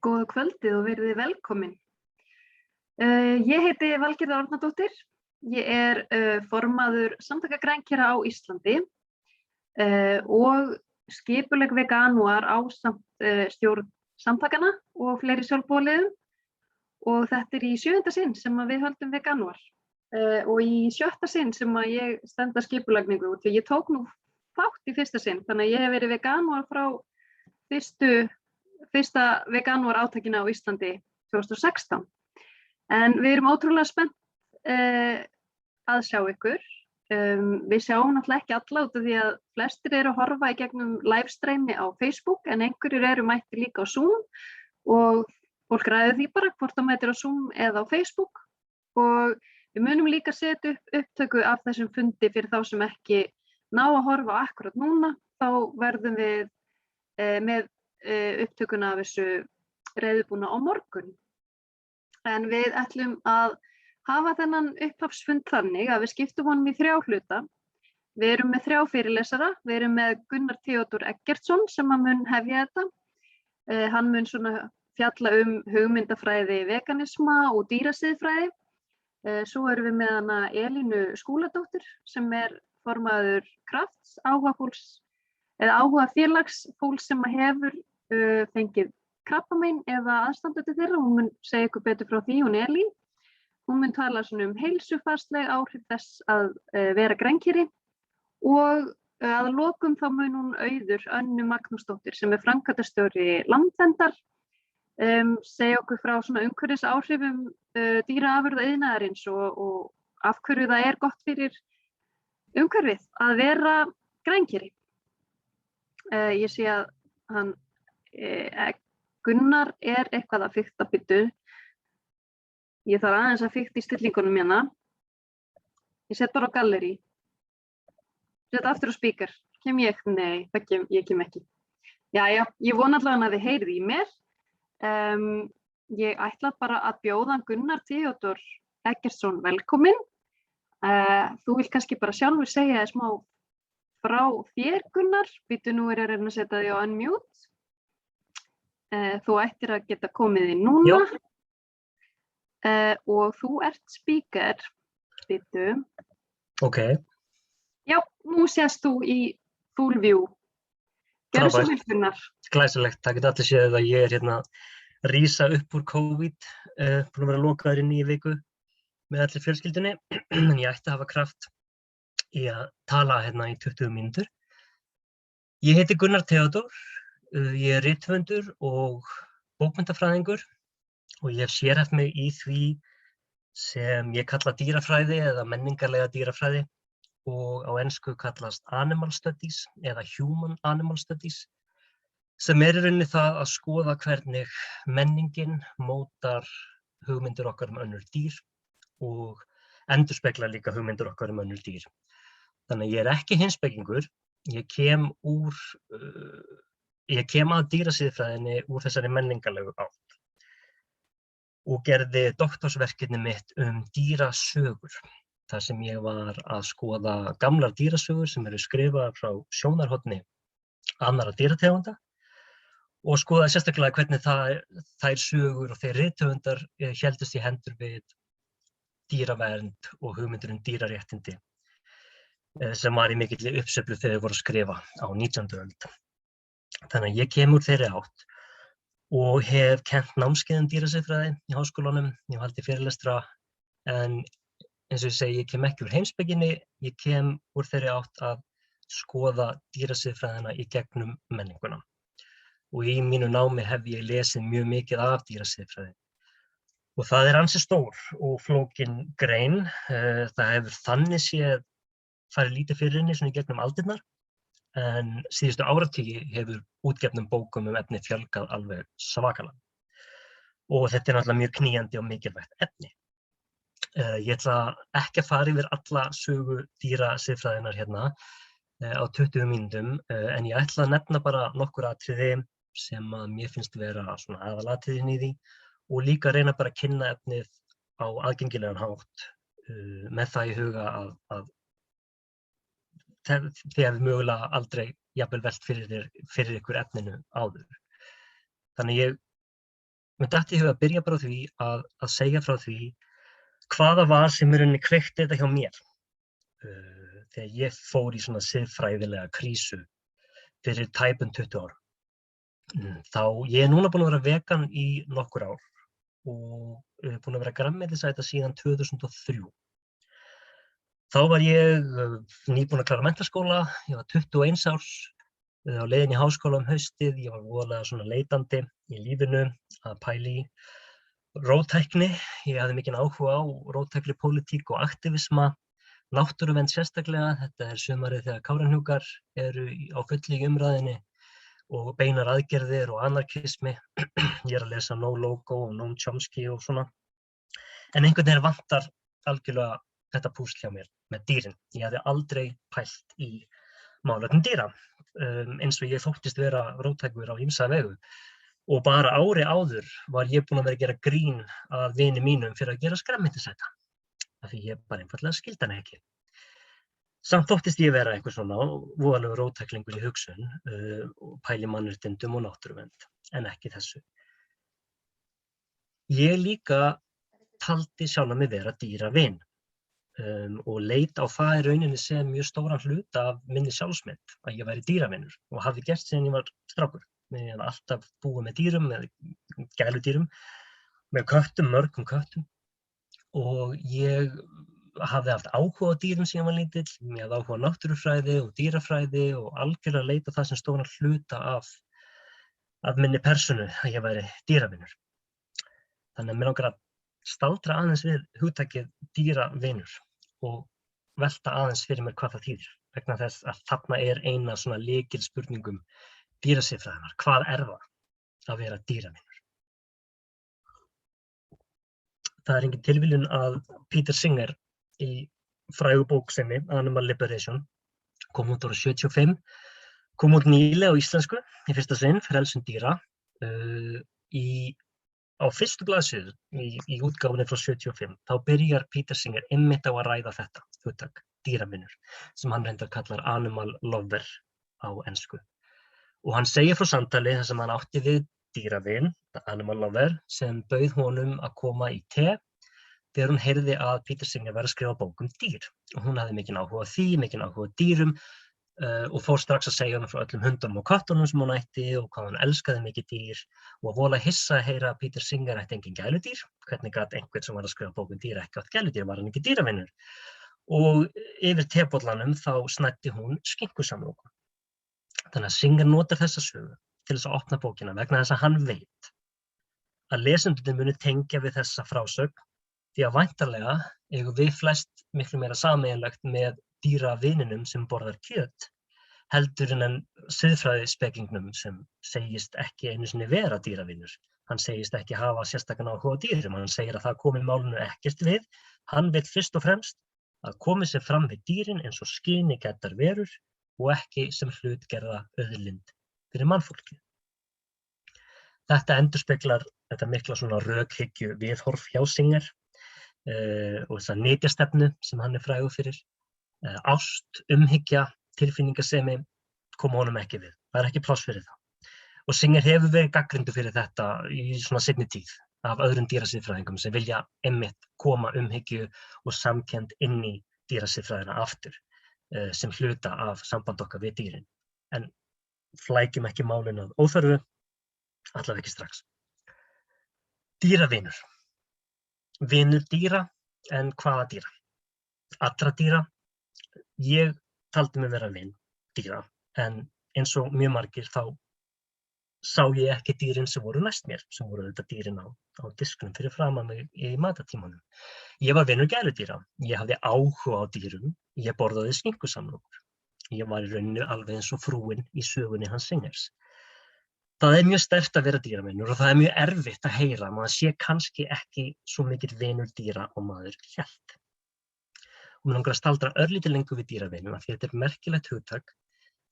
Góða kvöldið og verið velkomin. Ég heiti Valgerður Árnadóttir. Ég formaður Samtaka grænkera á Íslandi og skipulegg veganúar ásamt stjórn samtakanna og fleiri sjálfboðaliðum. Og þetta í 7. sinn sem við höldum veganúar. Og í 7. sinn sem ég stend að skipulagningu út, því ég tók nú þátt í 1. sinn, þannig að ég hef verið veganúar frá fyrsta veganúar átakinu á Íslandi 2016. En við erum ótrúlega spennt að sjá ykkur. Við sjáum náttúrulega ekki alla út af því að flestir eru að horfa í gegnum livestreami á Facebook, en einhverjir eru mættir líka á Zoom og fólk ræður því bara hvort það mætir á Zoom eða á Facebook. Og við munum líka setja upp upptöku af þessum fundi fyrir þá sem ekki ná að horfa akkurat núna, þá verðum við með upptökuna af þessu reiðubúna á morgun. En við ætlum að hafa þennan upphafsfund þannig að við skiptum honum í 3 hluta. Við erum með 3 fyrirlesara. Við erum með Gunnar Theodór Eggertsson sem mun hefja þetta. Hann mun fjalla hugmyndafræði veganisma og dýrasiðfræði. Svo erum við með hana Elínu Skúladóttir sem formaður Krafts, áhuga félagsfólks sem hefur fengið krabbamein eða aðstandandi þeirra. Hún mun segja ykkur betur frá því, hún Elín. Hún mun tala heilsufarsleg áhrif þess að vera grænkeri og að lokum þá mun hún Auður Önnu Magnúsdóttir sem framkvæmdastjóri Landverndar segja okkur frá umhverfisáhrifum dýraafurðaiðnaðarins og af hverju það gott fyrir umhverfið að vera grænkeri. Ég sé að hann Gunnar eitthvað að fikta byttu. Ég þarf aðeins að fikta í stillingunum hérna. Ég set bara á gallerí. Set aftur á speaker. Kem ég? Nei, ég kem ekki. Jæja, ég vona allavega að þið heyrið í mér. Ég ætla bara að bjóða Gunnar Theodór Eggertsson velkominn. Þú vilt kannski bara sjálfur segja þér smá frá þér, Gunnar. Býtu nú að reyna að setja þig á unmute. Þú ættir að geta komið inn núna. Og þú speaker. Býtu. Ok. Já, nú sést þú í full view. Gjörðu svo vel, Gunnar. Glæsilegt. Það geta allir séð að ég hérna rísa upp úr COVID. Búin að vera lokaður í 9 viku með allir fjölskyldunni. En ég ætti að hafa kraft í að tala hérna í 20 mínútur. Ég heiti Gunnar Theodór. Ég rithöfundur og bókmenntafræðingur og ég hef sérhæft mig í því sem ég kalla dýrafræði eða menningarlega dýrafræði og á ensku kallast Animal Studies eða Human Animal Studies sem í rauninni það að skoða hvernig menningin mótar hugmyndir okkar önnur dýr og endurspeglar líka hugmyndir okkar önnur dýr. Þannig að ég ekki heimspekingur, ég kem að dýrasiðfræðinni úr þessari menningarlegu átt og gerði doktorsverkefni mitt dýrasögur, þar sem ég var að skoða gamlar dýrasögur sem skrifaðar frá sjónarhorni annarra dýrategunda og skoðaði sérstaklega hvernig þær sögur og þeir rithöfundar héldust í hendur við dýravernd og hugmyndir dýraréttindi sem var í mikilli uppsveiflu þegar þeir voru að skrifa á 19. öld. Þannig að ég kem úr þeirri átt og hef kennt námskeið dýrasiðfræði í háskólanum. Ég hef haldið fyrirlestra en eins og ég segi, ég kem ekki úr heimspekinni, ég kem úr þeirri átt að skoða dýrasiðfræðina í gegnum menninguna. Og í mínu námi hef ég lesið mjög mikið af dýrasiðfræði. Og það ansi stór og flókin grein. Það hefur þannig séð farið lítið fyrir henni í gegnum aldirnar. En síðustu áratugi hefur útgefnum bókum efni fjölgað alveg svakalega. Og þetta náttúrulega mjög knýjandi og mikilvægt efni. Ég ætla ekki að fara yfir alla sögu dýrasiðfræðinnar hérna á 20 mínútum, en ég ætla að nefna bara nokkur atriði sem að mér finnst vera aðalatriðin í því og líka reyna bara að kynna efnið á aðgengilegan hátt með það í huga að þið hefur mögulega aldrei jafnvel velt fyrir ykkur efninu áður. Þannig ég mér datt í hug að byrja bara á því að segja frá því hvaða var sem í rauninni kveikti þetta hjá mér. Þegar ég fór í svona siðfræðilega krísu fyrir tæpum 20 árum. Þá ég núna búinn að vera vegan í nokkur ár og búinn að vera grænmetisæta síðan 2003. Þá var ég nýbúinn að klára menntaskóla, ég var 21 árs, á leiðinni í háskóla haustið, ég var voðalega svona leitandi í lífinu að pæla í róttækni, ég hafði mikinn áhuga á róttækri pólitík og aktivisma, náttúruvernd sérstaklega, þetta sumarið þegar Kárahnjúkar eru á fullu í umræðunni og beinar aðgerðir og anarkismi, ég að lesa No Logo og Noam Chomsky og svona, en einhvern veginn vantar algjörlega þetta púsl hjá mér með dýrin. Ég hafði aldrei pælt í málefnum dýra, eins og ég þóttist vera róttækur á ýmsa vegu. Og bara ári áður var ég búinn að vera að gera grín að vini mínum fyrir að gera grænmetisæta, af því ég bara einfaldlega skildi hana ekki. Samt þóttist ég vera eitthvað svona voðalegur róttæklingur í hugsun, og pæli mannréttindum og náttúruvernd, en ekki þessu. Ég líka taldi sjálfa mig vera dýravin. Og leit á það í rauninni sem mjög stóran hluta af minni sjálfsmynd, að ég væri dýravinur og hafði gert síðan ég var strákur. Ég hafði alltaf búið með dýrum, með gæludýrum, með köttum, mörgum köttum og ég hafði haft áhuga á dýrum síðan ég var lítill, ég hafði áhuga á náttúrufræði og dýrafræði og algjörlega leita það sem stóran hluta af minni persónu að ég væri dýravinur. Þannig að mér langar að staldra aðeins við hugtakið dýravinur og velta aðeins fyrir mér hvað það þýðir, vegna þess að þarna eina svona lykilspurningum dýrasiðfræðinnar. Hvað það að vera dýravinur? Það er engin tilviljun að Peter Singer í frægu bók sinni, Animal Liberation, kom út árið 75, kom út nýlega á íslensku í fyrsta sinn, Frelsun dýra, á fyrstu blaðsíðu í útgáfunni frá 75, þá byrjar Peter Singer einmitt á að ræða þetta hugtak, dýravinur, sem hann reyndar kallar animal lover á ensku. Og hann segir frá samtali þar sem hann átti við dýravin, animal lover, sem bauð honum að koma í te þegar hún heyrði að Peter Singer var að skrifa bók dýr. Og hún hafði mikinn áhuga á því, mikinn áhuga á dýrum, og fór strax að segja honum frá öllum hundunum og köttunum sem hún ætti og hvað hún elskaði mikið dýr og voðalega hissa að heyra að Peter Singer ætti engin gæludýr. Hvernig gat einhver sem var að skrifa bók dýr ekki átt gæludýr, var hann ekki dýravinur? Og yfir tebollanum þá snæddi hún skinkusamloku. Þannig að Singer notar þessa sögu til þess að opna bókina vegna þess að hann veit að lesendurnir muni tengja við þessa frásögn því að væntanlega eigum við flest miklu meira sameiginlegt með dýravininum sem borðar kjöt heldur en siðfræðispekingnum sem segist ekki einu sinni vera dýravinur. Hann segist ekki hafa sérstakan áhuga á dýrum, hann segir að það komi málinu ekkert við. Hann vill fyrst og fremst að komi sér fram við dýrin eins og skynigæddar verur og ekki sem hlutgerða auðlind fyrir mannfólkið. Þetta endurspeglar þetta mikla svona rökhyggju viðhorf hjá Singer og þessa nytjastefnu sem hann frægur fyrir. Ást, umhyggja, tilfinningasemi koma honum ekki við. Það ekki pláss fyrir það. Og Singer hefur verið gagnrýndur fyrir þetta í svona seinni tíð af öðrum dýrasiðfræðingum sem vilja einmitt koma umhyggju og samkennd inn í dýrasiðfræðina aftur sem hluta af samband okkar við dýrin. En flækjum ekki málinu að óþörfu, allavega ekki strax. Dýravinur. Vinur dýra, en hvaða dýra? Allra dýra. Ég taldi mig vera vin dýra, en eins og mjög margir þá sá ég ekki dýrin sem voru næst mér, sem voru þetta dýrin á diskunum fyrir framan mig í matartímanum. Ég var vinur gæludýra, ég hafði áhuga á dýrum, ég borðaði skinkusamlokur. Ég var í rauninni alveg eins og frúin í sögunni hans Singers. Það mjög sterkt að vera dýravinur og það mjög erfitt að heyra, maður sé kannski ekki svo mikill vinur dýra og maður hélt. Og mér langar að staldra örlítið lengur við dýravinuna því þetta merkilegt hugtak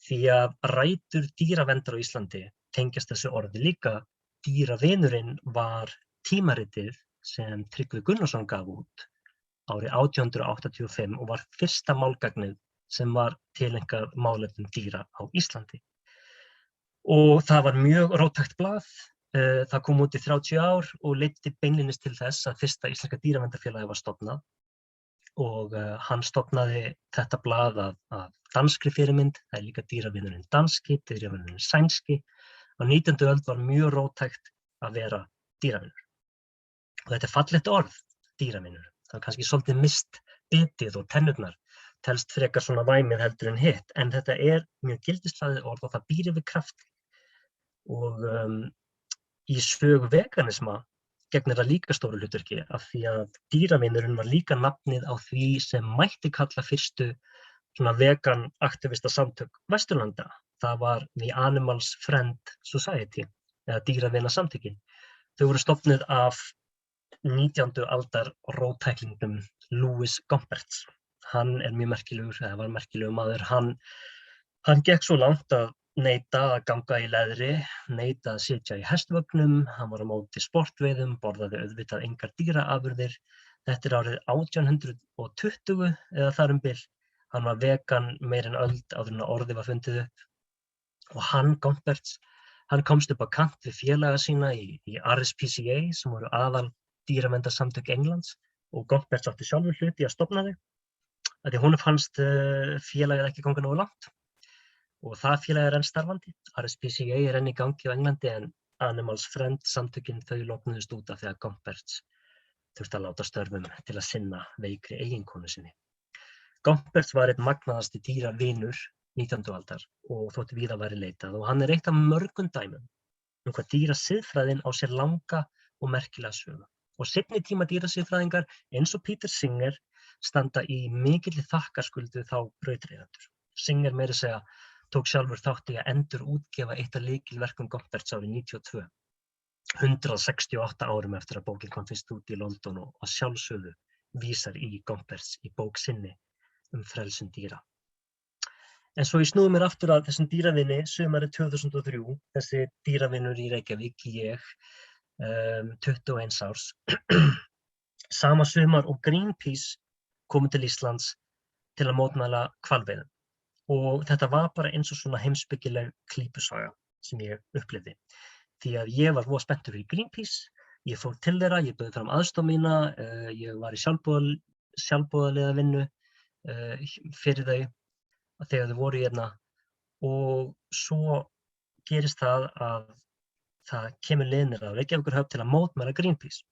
því að rætur dýraverndar á Íslandi tengjast þessu orði líka. Dýravinurinn var tímaritið sem Tryggvi Gunnarsson gaf út árið 1885 og var fyrsta málgagnið sem var tileinkað málefnum dýra á Íslandi. Og það var mjög róttækt blað, Það kom út í 30 ár og leiddi beinlínis til þess að fyrsta íslenska dýraverndarfélagið var stofnað og hann stofnaði þetta blað af danskri fyrirmynd, það líka dýravinurinn danski, dýravinurinn sænski. Á 19. öld var mjög róttækt að vera dýravinur. Og þetta fallegt orð, dýravinur. Það kannski svolítið mist bitið og tennurnar, telst frekar svona væmið heldur en hitt, en þetta mjög gildishlaðið orð og það býr yfir krafti. Og í sögu veganisma gegnir það líka stóru hlutverki af því að dýravinurinn var líka nafnið á því sem mætti kalla fyrstu svona vegan aktivista samtök Vesturlanda. Það var The Animals Friend Society eða dýravina samtökin. Þau voru stofnuð af 19. aldar róttæklingnum Louis Gompertz. Hann mjög merkilegur, eða var merkilegur maður. Hann gekk svo langt að neita að ganga í leðri, neita að sitja í hestvögnum, hann var á móti sportveiðum, borðaði auðvitað engar dýraafurðir. Þetta árið 1820 eða þar um bil. Hann var vegan meira en öld áður en orðið var fundið upp. Og hann, Gompertz, hann komst upp á kant við félaga sína í RSPCA sem voru aðal dýraverndarsamtök Englands og Gompertz átti sjálfur hlut í að stofna þau. Því honum fannst félagið ekki ganga nógu langt. Og það félag enn starfandi. RSPCA enn í gangi á Englandi en Animals Friend samtökin þau lognuðust út af því að Gompertz þurfti að láta störfum til að sinna veikri eiginkonu sinni. Gompertz var einn magnaðasti dýravinur 19. aldar og þótti víða væri leitað og hann eitt af mörgum dæmum hvað dýrasiðfræðin á sér langa og merkilega sögu. Og seinni tíma dýrasiðfræðingar eins og Peter Singer standa í mikilli þakkarskuld þá brautryðjendur. Singer meira segja tók sjálfur þátt í að endurútgefa eitt af lykilverkum Gompertz árið 92, 168 árum eftir að bókin kom fyrst út í London og að sjálfsögðu vísar í Gompertz í bók sinni frelsun dýra. En svo ég snúi mér aftur að þessum dýravini sumarið 2003, þessi dýravinur í Reykjavík, ég, 21 árs, sama sumar og Greenpeace komu til Íslands til að mótmæla hvalveiðum. Og þetta var bara eins og svona heimspekileg klípusaga sem ég upplifði. Því að ég var voða spenntur fyrir Greenpeace, ég fór til þeirra, ég bauð fram aðstoð mína, ég var í sjálfboðaliða vinnu fyrir þau þegar þau voru hérna og svo gerist það að það kemur liðnir að Reykjavíkurhöfn til að mótmæla Greenpeace.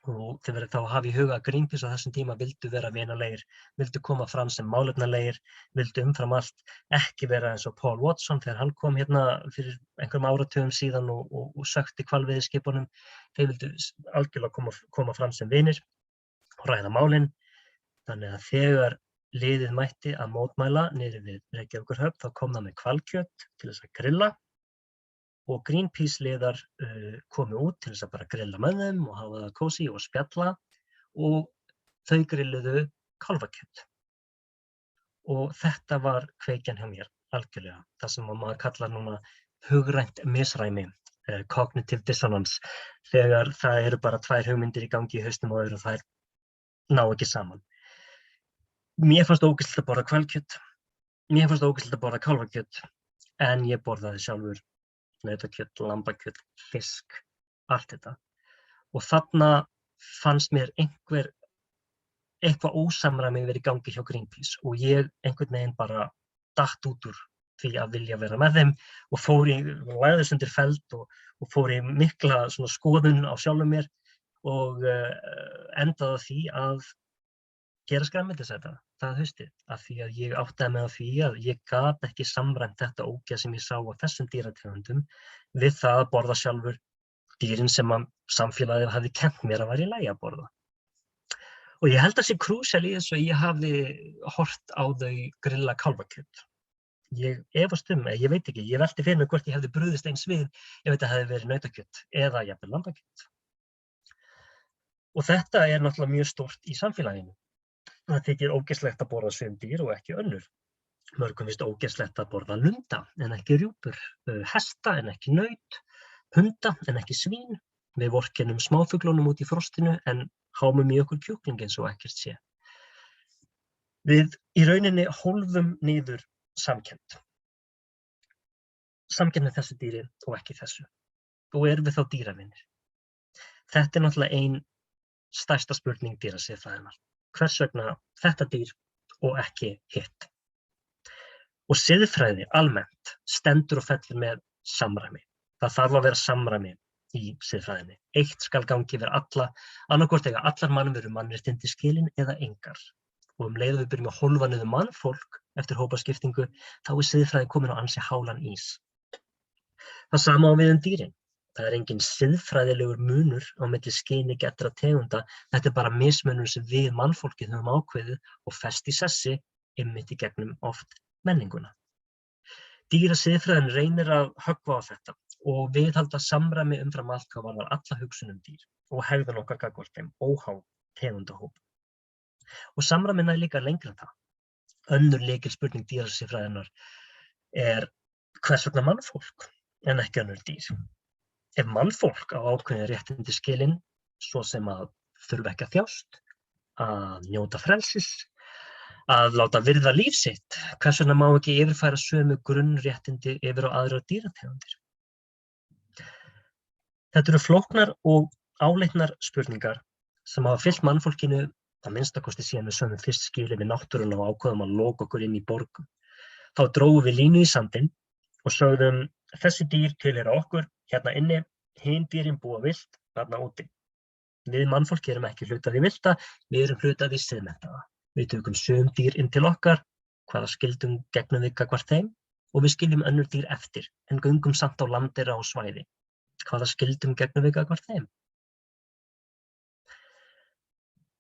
Og þau verður þá að hafa í huga að Greenpeace á þessum tíma vildu vera vinalegir, vildu koma fram sem málefnalegir, vildu umfram allt ekki vera eins og Paul Watson þegar hann kom hérna fyrir einhverjum áratugum síðan og sökti hvalveiðiskipunum. Þeir vildu algjörlega koma fram sem vinir og ræða málin. Þannig að þegar liðið mætti að mótmæla niður við Reykjavíkurhöfn þá kom það með hvalkjöt til þess að grilla. Og Greenpeace liðar komu út til þess að bara grilla með þeim og hafa það kósí og spjalla og þau grilluðu kálfakjöt. Og þetta var kveikjan hjá mér algjörlega, það sem maður kallar núna hugrænt misræmi, cognitive dissonance, þegar það eru bara tvær hugmyndir í gangi í hausnum á öðru og þær ná ekki saman. Mér fannst ógeðslegt að borða hvalkjöt, mér fannst ógeðslegt að borða kálfakjöt, en ég borðaði sjálfur nautakjöt, lambakjöt, fisk, allt þetta. Og þarna fannst mér eitthvað ósamræmi verið í gangi hjá Greenpeace og ég einhvern veginn bara datt út úr því að vilja vera með þeim og lagðist undir feld og fór í mikla svona skoðun á sjálfum mér og endaði því að gera skræmmetisæta það haustið, af því að ég áttaði mig á því að ég gat ekki samræmt þetta ógeð sem ég sá á þessum dýrategundum við það að borða sjálfur dýrin sem samfélagið hafði kennt mér að væri í lagi að borða. Og ég held að sé krúsjál í þessu að ég hafi hort á þau grilla kálfakjöt. Ég efast ég veit ekki, ég velti fyrir mig hvort ég hefði brugðist eins við ef þetta hefði verið nautakjöt eða jafnvel lambakjöt. Og þetta náttúrulega mjög stórt í samfélaginu. Það þykir ógeðslegt að borða sum dýr og ekki önnur. Mörgum finnst ógeðslegt að borða lunda en ekki rjúpur, hesta en ekki naut, hunda en ekki svín. Við vorkennum smáfuglunum út í frostinu en hámum í okkur kjúkling eins og ekkert sé. Við í rauninni hólfum niður samkennd. Samkennd með þessu dýri og ekki þessu. og erum við þá dýravinir? Þetta náttúrulega ein stærsta spurning dýrasiðfræðinnar. Hvers vegna þetta dýr og ekki hitt? Og siðfræði almennt stendur og fellur með samræmi. Það þarf að vera samræmi í siðfræðinni. Eitt skal gangi yfir alla, annaðhvort eiga allar mannverur mannréttindi skilin eða engar. Og leið við byrjum að hólfa niður mannfólk eftir hópaskiptingu, þá siðfræði komin á ansi hálan ís. Það sama á við dýrin. Það engin siðfræðilegur munur á milli skynigettra tegunda, þetta bara mismunur sem við mannfólkið höfum ákveðið og fest í sessi einmitt í gegnum oft menninguna. Dýrasiðfræðin reynir að höggva á þetta og viðhalda samræmi umfram allt hvað varðar alla hugsun dýr og hegðun okkar gagnvart þeim óháð tegundahóp. Og samræmin líka lengra en það. Önnur lykilspurning dýrasiðfræðinnar hvers vegna mannfólk en ekki önnur dýr? Ef mannfólk á ákveðin réttindi skilin, svo sem að þurfa ekki að þjást, að njóta frelsis, að láta virða líf sitt, hvers vegna má ekki yfirfæra sömu grunnréttindi yfir á aðrar dýrategundir? Þetta eru flóknar og áleitnar spurningar sem hafa fylgt mannfólkinu að minnsta kosti síðan við sögum fyrst skilið við náttúruna og ákveðum að loka okkur inn í borgum. Þá drógum við línu í sandinn og sögðum þessi dýr tilheyra okkur hérna inni, hin dýrin búa villt þarna úti. Við mannfólki erum ekki hlutað í villta, við erum hlutað í siðmenntaða. Við tökum sum dýr inn til okkar, hvaða skyldum gegnum við gagnvart þeim og við skiljum önnur dýr eftir en göngum samt á landera og svæði. Hvaða skyldum gegnum við gagnvart þeim?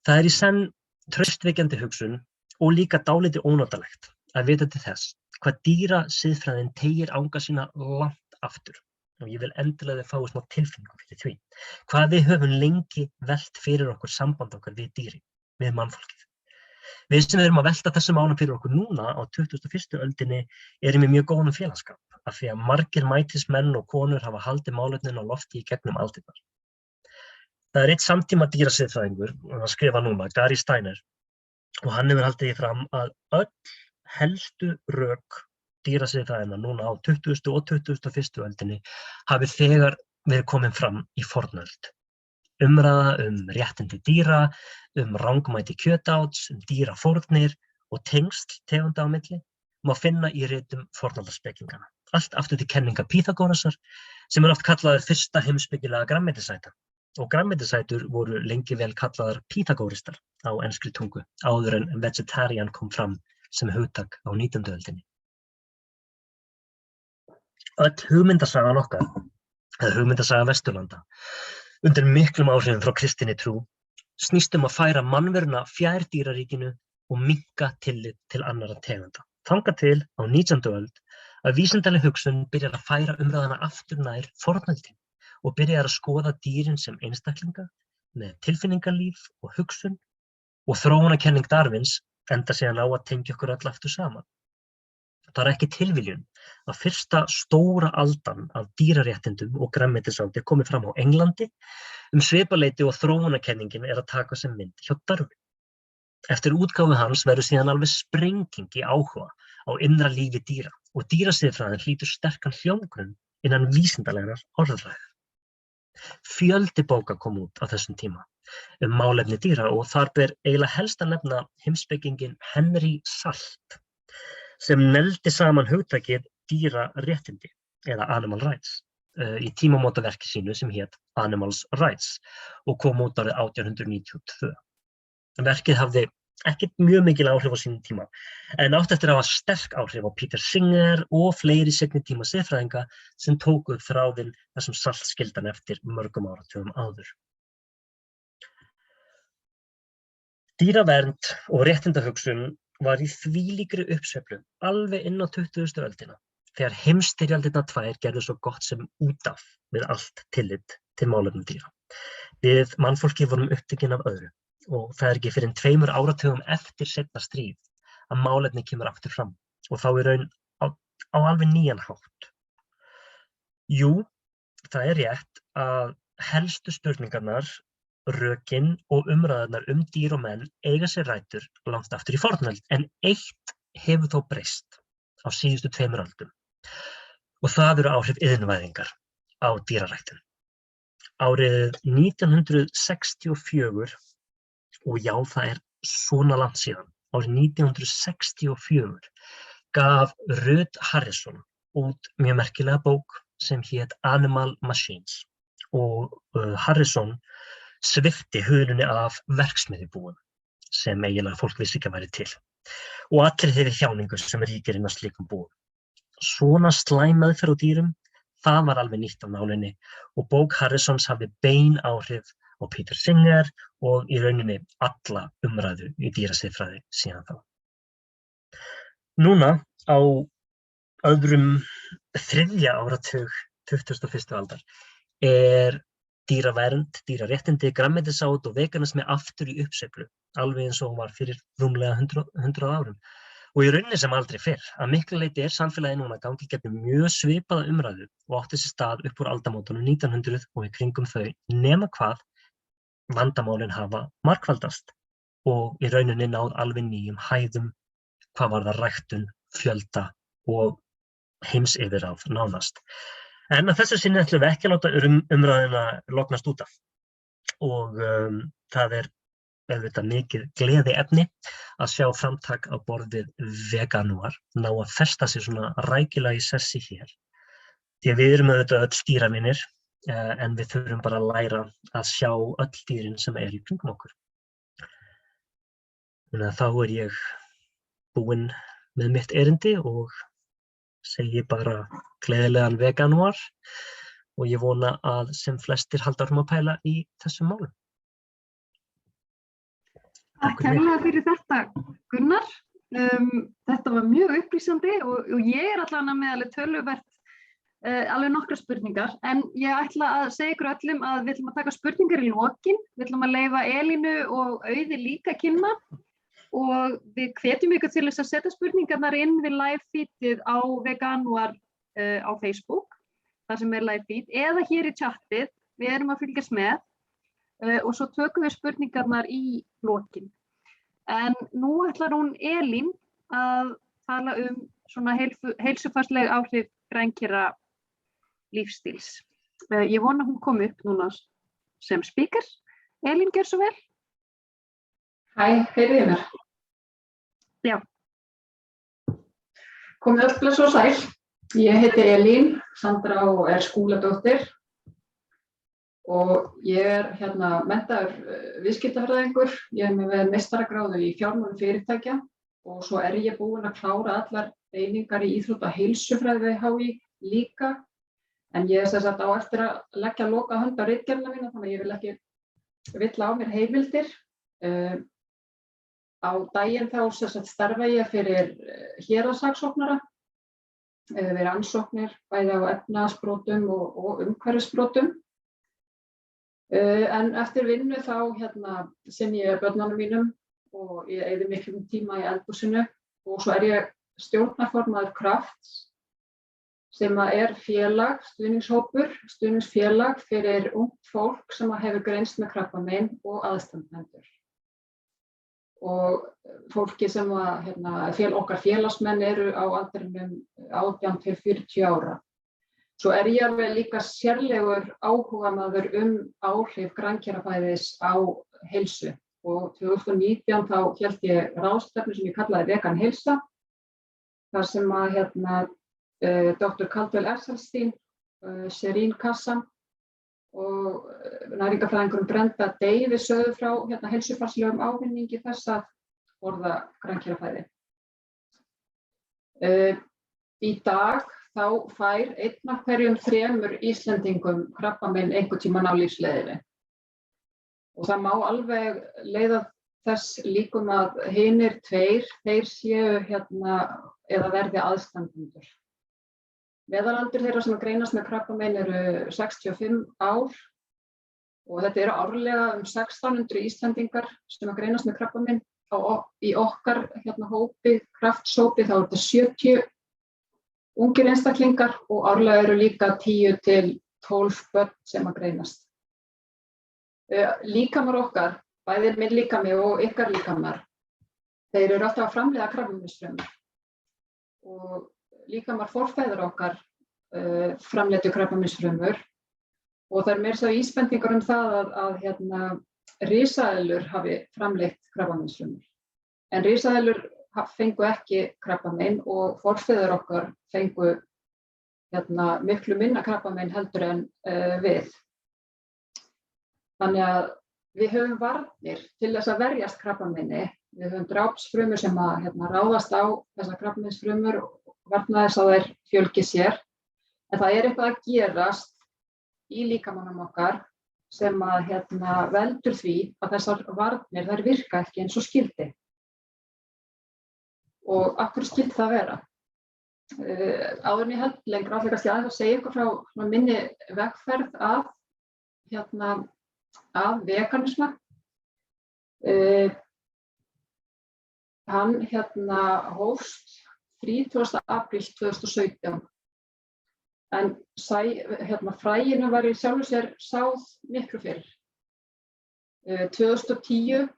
Það í senn traustvekjandi hugsun og líka dálítið ónotalegt að vita til þess hvað dýrasiðfræðin teygir anga sína langt aftur. Og ég vil endilega þið fáið smá tilfinningu fyrir því. Hvað við höfum lengi velt fyrir okkur samband okkar við dýri, við mannfólkið. Við sem erum að velta þessum málum fyrir okkur núna á 21. öldinni erum í mjög góðum félagsskap af því að margir mætismenn og konur hafa haldið málefnin á lofti í gegnum aldirnar. Það einn samtíma dýrasiðfræðingur, að skrifa núna, Gary Steiner, og hann hefur haldið því fram að öll helstu rök dýrasiðfræðina núna á 20. og 21. öldinni hafi þegar verið komin fram í fornöld. Umræða réttindi dýra, rangmæti kjötáts, dýrafórnir og tengsl tegunda á milli má finna í ritum fornaldarspekingana. Allt aftur til kenninga Pýþagórasar sem oft kallaður fyrsta heimspekilega grænmetisæta. Og grænmetisætur voru lengi vel kallaðar pýþagóristar á enskri tungu áður en vegetarian kom fram sem hugtak á 19. öldinni. Öll hugmyndasagan okkar, eða hugmyndasaga Vesturlanda, undir miklum áhrifum frá kristinni trú, snýst að færa mannveruna fjær dýraríkinu og minnka tillit til annarra tegunda. Þangað til á 19. öld að vísindaleg hugsun byrjar að færa umræðana aftur nær fornöldin og byrjar að skoða dýrin sem einstaklinga með tilfinningalíf og hugsun og þróunarkenning Darwins enda síðan á að tengja okkur öll aftur saman. Það ekki tilviljun að fyrsta stóra aldan af dýraréttindum og grænmetisáldi komið fram á Englandi svipaleyti og þróunarkenningin að taka sem mynd hjá Darwin. Eftir útgáfu hans verður síðan alveg sprenging í áhuga á innra lífi dýra og dýrasiðfræðin hlýtur sterkan hljómgrunn innan vísindalegrar orðræðu. Fjöldi bóka kom út á þessum tíma málefni dýra og þar ber eiginlega helst að nefna heimspekinginn Henry Salt sem neldi saman hugtakið dýraréttindi eða Animal Rights í tímamótaverki sínu sem hét Animals Rights og kom út árið 1892. Verkið hafði ekkert mjög mikil áhrif á sínum tíma en átti eftir að hafa sterk áhrif á Peter Singer og fleiri seinni tíma siðfræðinga sem tóku upp þráðinn þessum Salt skildan eftir mörgum áratugum áður. Dýravernd og réttindahugsun var í þvílíkri uppsveiflu alveg inn á 20. öldina þegar heimsstyrjaldirnar tvær gerðu svo gott sem út af við allt tillit til málefna dýra. Við mannfólki vorum upptekin af öðru og það ekki fyrr en 2 áratugum eftir seinna stríð að málefni kemur aftur fram og þá í raun á alveg nýjan hátt. Jú, það rétt að helstu spurningarnar, rökin og umræðurnar dýr og menn eiga sér rætur langt aftur í fornöld en eitt hefur þó breyst á síðustu 2 öldum og það eru áhrif iðnvæðingar á dýraræktun. Árið 1964, og já, það svona langt síðan, árið 1964 gaf Ruth Harrison út mjög merkilega bók sem hét Animal Machines og Harrison svipti hulunni af verksmiðjubúum sem eiginlega fólk vissi ekki að væri til og allir þeirri þjáningu sem ríkir inn á slíkum búum. Svona slæm meðferð á dýrum, það var alveg nýtt af nálinni og bók Harrisons hafði bein áhrif á Peter Singer og í rauninni alla umræðu í dýrasiðfræði síðan þá. Núna á öðrum þriðja áratug 21. aldar dýravernd, dýraréttindi, grænmetisát og veganismi aftur í uppsveiflu, alveg eins og hún var fyrir rúmlega 100 árum. Og í rauninni sem aldrei fyrr, að miklu leyti samfélagið núna gangi gegnum mjög svipaða umræðu og átti sér stað upp úr aldamótunum 1900 og í kringum þau, nema hvað vandamálin hafa margfaldast og í rauninni náð alveg nýjum hæðum hvað varðar ræktun, fjölda og heimsyfirráð nánast. En að þessu sinni ætlum við ekki að láta umræðuna lognast út af og það auðvitað mikið gleðiefni að sjá framtak á borð við veganúar ná að festa sig svona rækilega í sessi hér. Því að við erum auðvitað öll dýravinir en við þurfum bara að læra að sjá öll dýrin sem í kringum okkur. Þannig að þá ég búinn með mitt erindi og segi bara gleðilegan veganúar og ég vona að sem flestir halda áfram að pæla í þessum málum. Takk kærlega fyrir þetta, Gunnar. Þetta var mjög upplýsandi og ég allavega með alveg töluvert alveg nokkrar spurningar, en ég ætla að segja ykkur öllum að við ætlum að taka spurningar í lokin. Við ætlum að leyfa Elínu og Auði líka kynna og við hvetjum ykkur til þess að setja spurningarnar inn við live feedið á Veganúar á Facebook, þar sem live feed, eða hér í chatið, við erum að fylgjast með og svo tökum við spurningarnar í lokin. En nú ætlar hún Elín að tala svona heilsufarsleg áhrif grænkera lífstíls. Ég vona hún komi upp núna sem speaker. Elín, gjör svo vel. Hæ, heyrið mér? Já. Komið öll bless og sæl. Ég heiti Elín Sandra og skúladóttir og ég menntaður viðskiptafræðingur. Ég með meistaragráðu í fjármálum fyrirtækja og svo ég búin að klára allar einingar í íþrótta heilsufræði við HÍ líka. En ég sem sagt á eftir að leggja lokahönd á ritgerðina mína, þannig að ég vil ekki villa á mér heimildir. Á daginn þá sem sagt starfa ég fyrir héraðssaksóknara við rannsóknir bæði á efnahagsbrotum og umhverfisbrotum. En eftir vinnu þá sinni ég börnunum mínum og ég eyði miklum tíma í eldhúsinu og svo ég stjórnarformaður Krafts sem félag, stuðningsfélag fyrir ungt fólk sem hefur greinst með krabbamein og aðstandendur. Og fólki sem okkar félagsmenn eru á aldrinum 18 til 40 ára. Svo ég alveg líka sérlegur áhugamaður áhrif grænkerafæðis á heilsu. Og 2019 þá hélt ég ráðstefnu sem ég kallaði Vegan heilsa, þar sem Dr. Caldwell Esselstyn, Sherin Kassam og næringarfræðingurinn Brenda Davis sögðu frá heilsufarslegum ávinningi þess að borða grænkerafæði. Í dag þá fær 1 af hverjum 3 Íslendingum krabbamein einhvern tímann á lífsleiðinni. Og það má alveg leiða þess líkum að hinir 2, þeir séu eða verði aðstandendur. Meðalaldur þeirra sem greinast með krabbamein eru 65 ár og þetta eru árlega 1600 Íslendingar sem greinast með krabbamein. Í okkar hópi, Kraftshópi, þá þetta 70 ungir einstaklingar og árlega eru líka 10 til 12 börn sem greinast. Líkamar okkar, bæði minn líkami og ykkar líkamar, þeir eru alltaf að framleiða krabbameinsfrumur og líkamar forfeður okkar framleiddu krabbameinsfrumur Og það meira svo vísbendingar það að risaeðlur hafi framleitt krabbameinsfrumur. En risaeðlur fengu ekki krabbamein og forfeður okkar fengu miklu minna krabbamein heldur en við. Þannig að við höfum varnir til þess að verjast krabbameini. Við höfum drápsfrumur sem að ráðast á þessar krabbameinsfrumur og varna þess að þær fjölgi sér. En það eitthvað að gerast í líkamanum okkar sem að veldur því að þessar varnir þær virka ekki eins og skyldi. Og af hverju skyldi það vera? Áður en ég held lengra ætla ég kannski aðeins að segja ykkur frá minni vegferð af veganisma. Hann hófst 30. apríl 2017. En fræinu var í sjálfu sér sáð miklu fyrr. 2010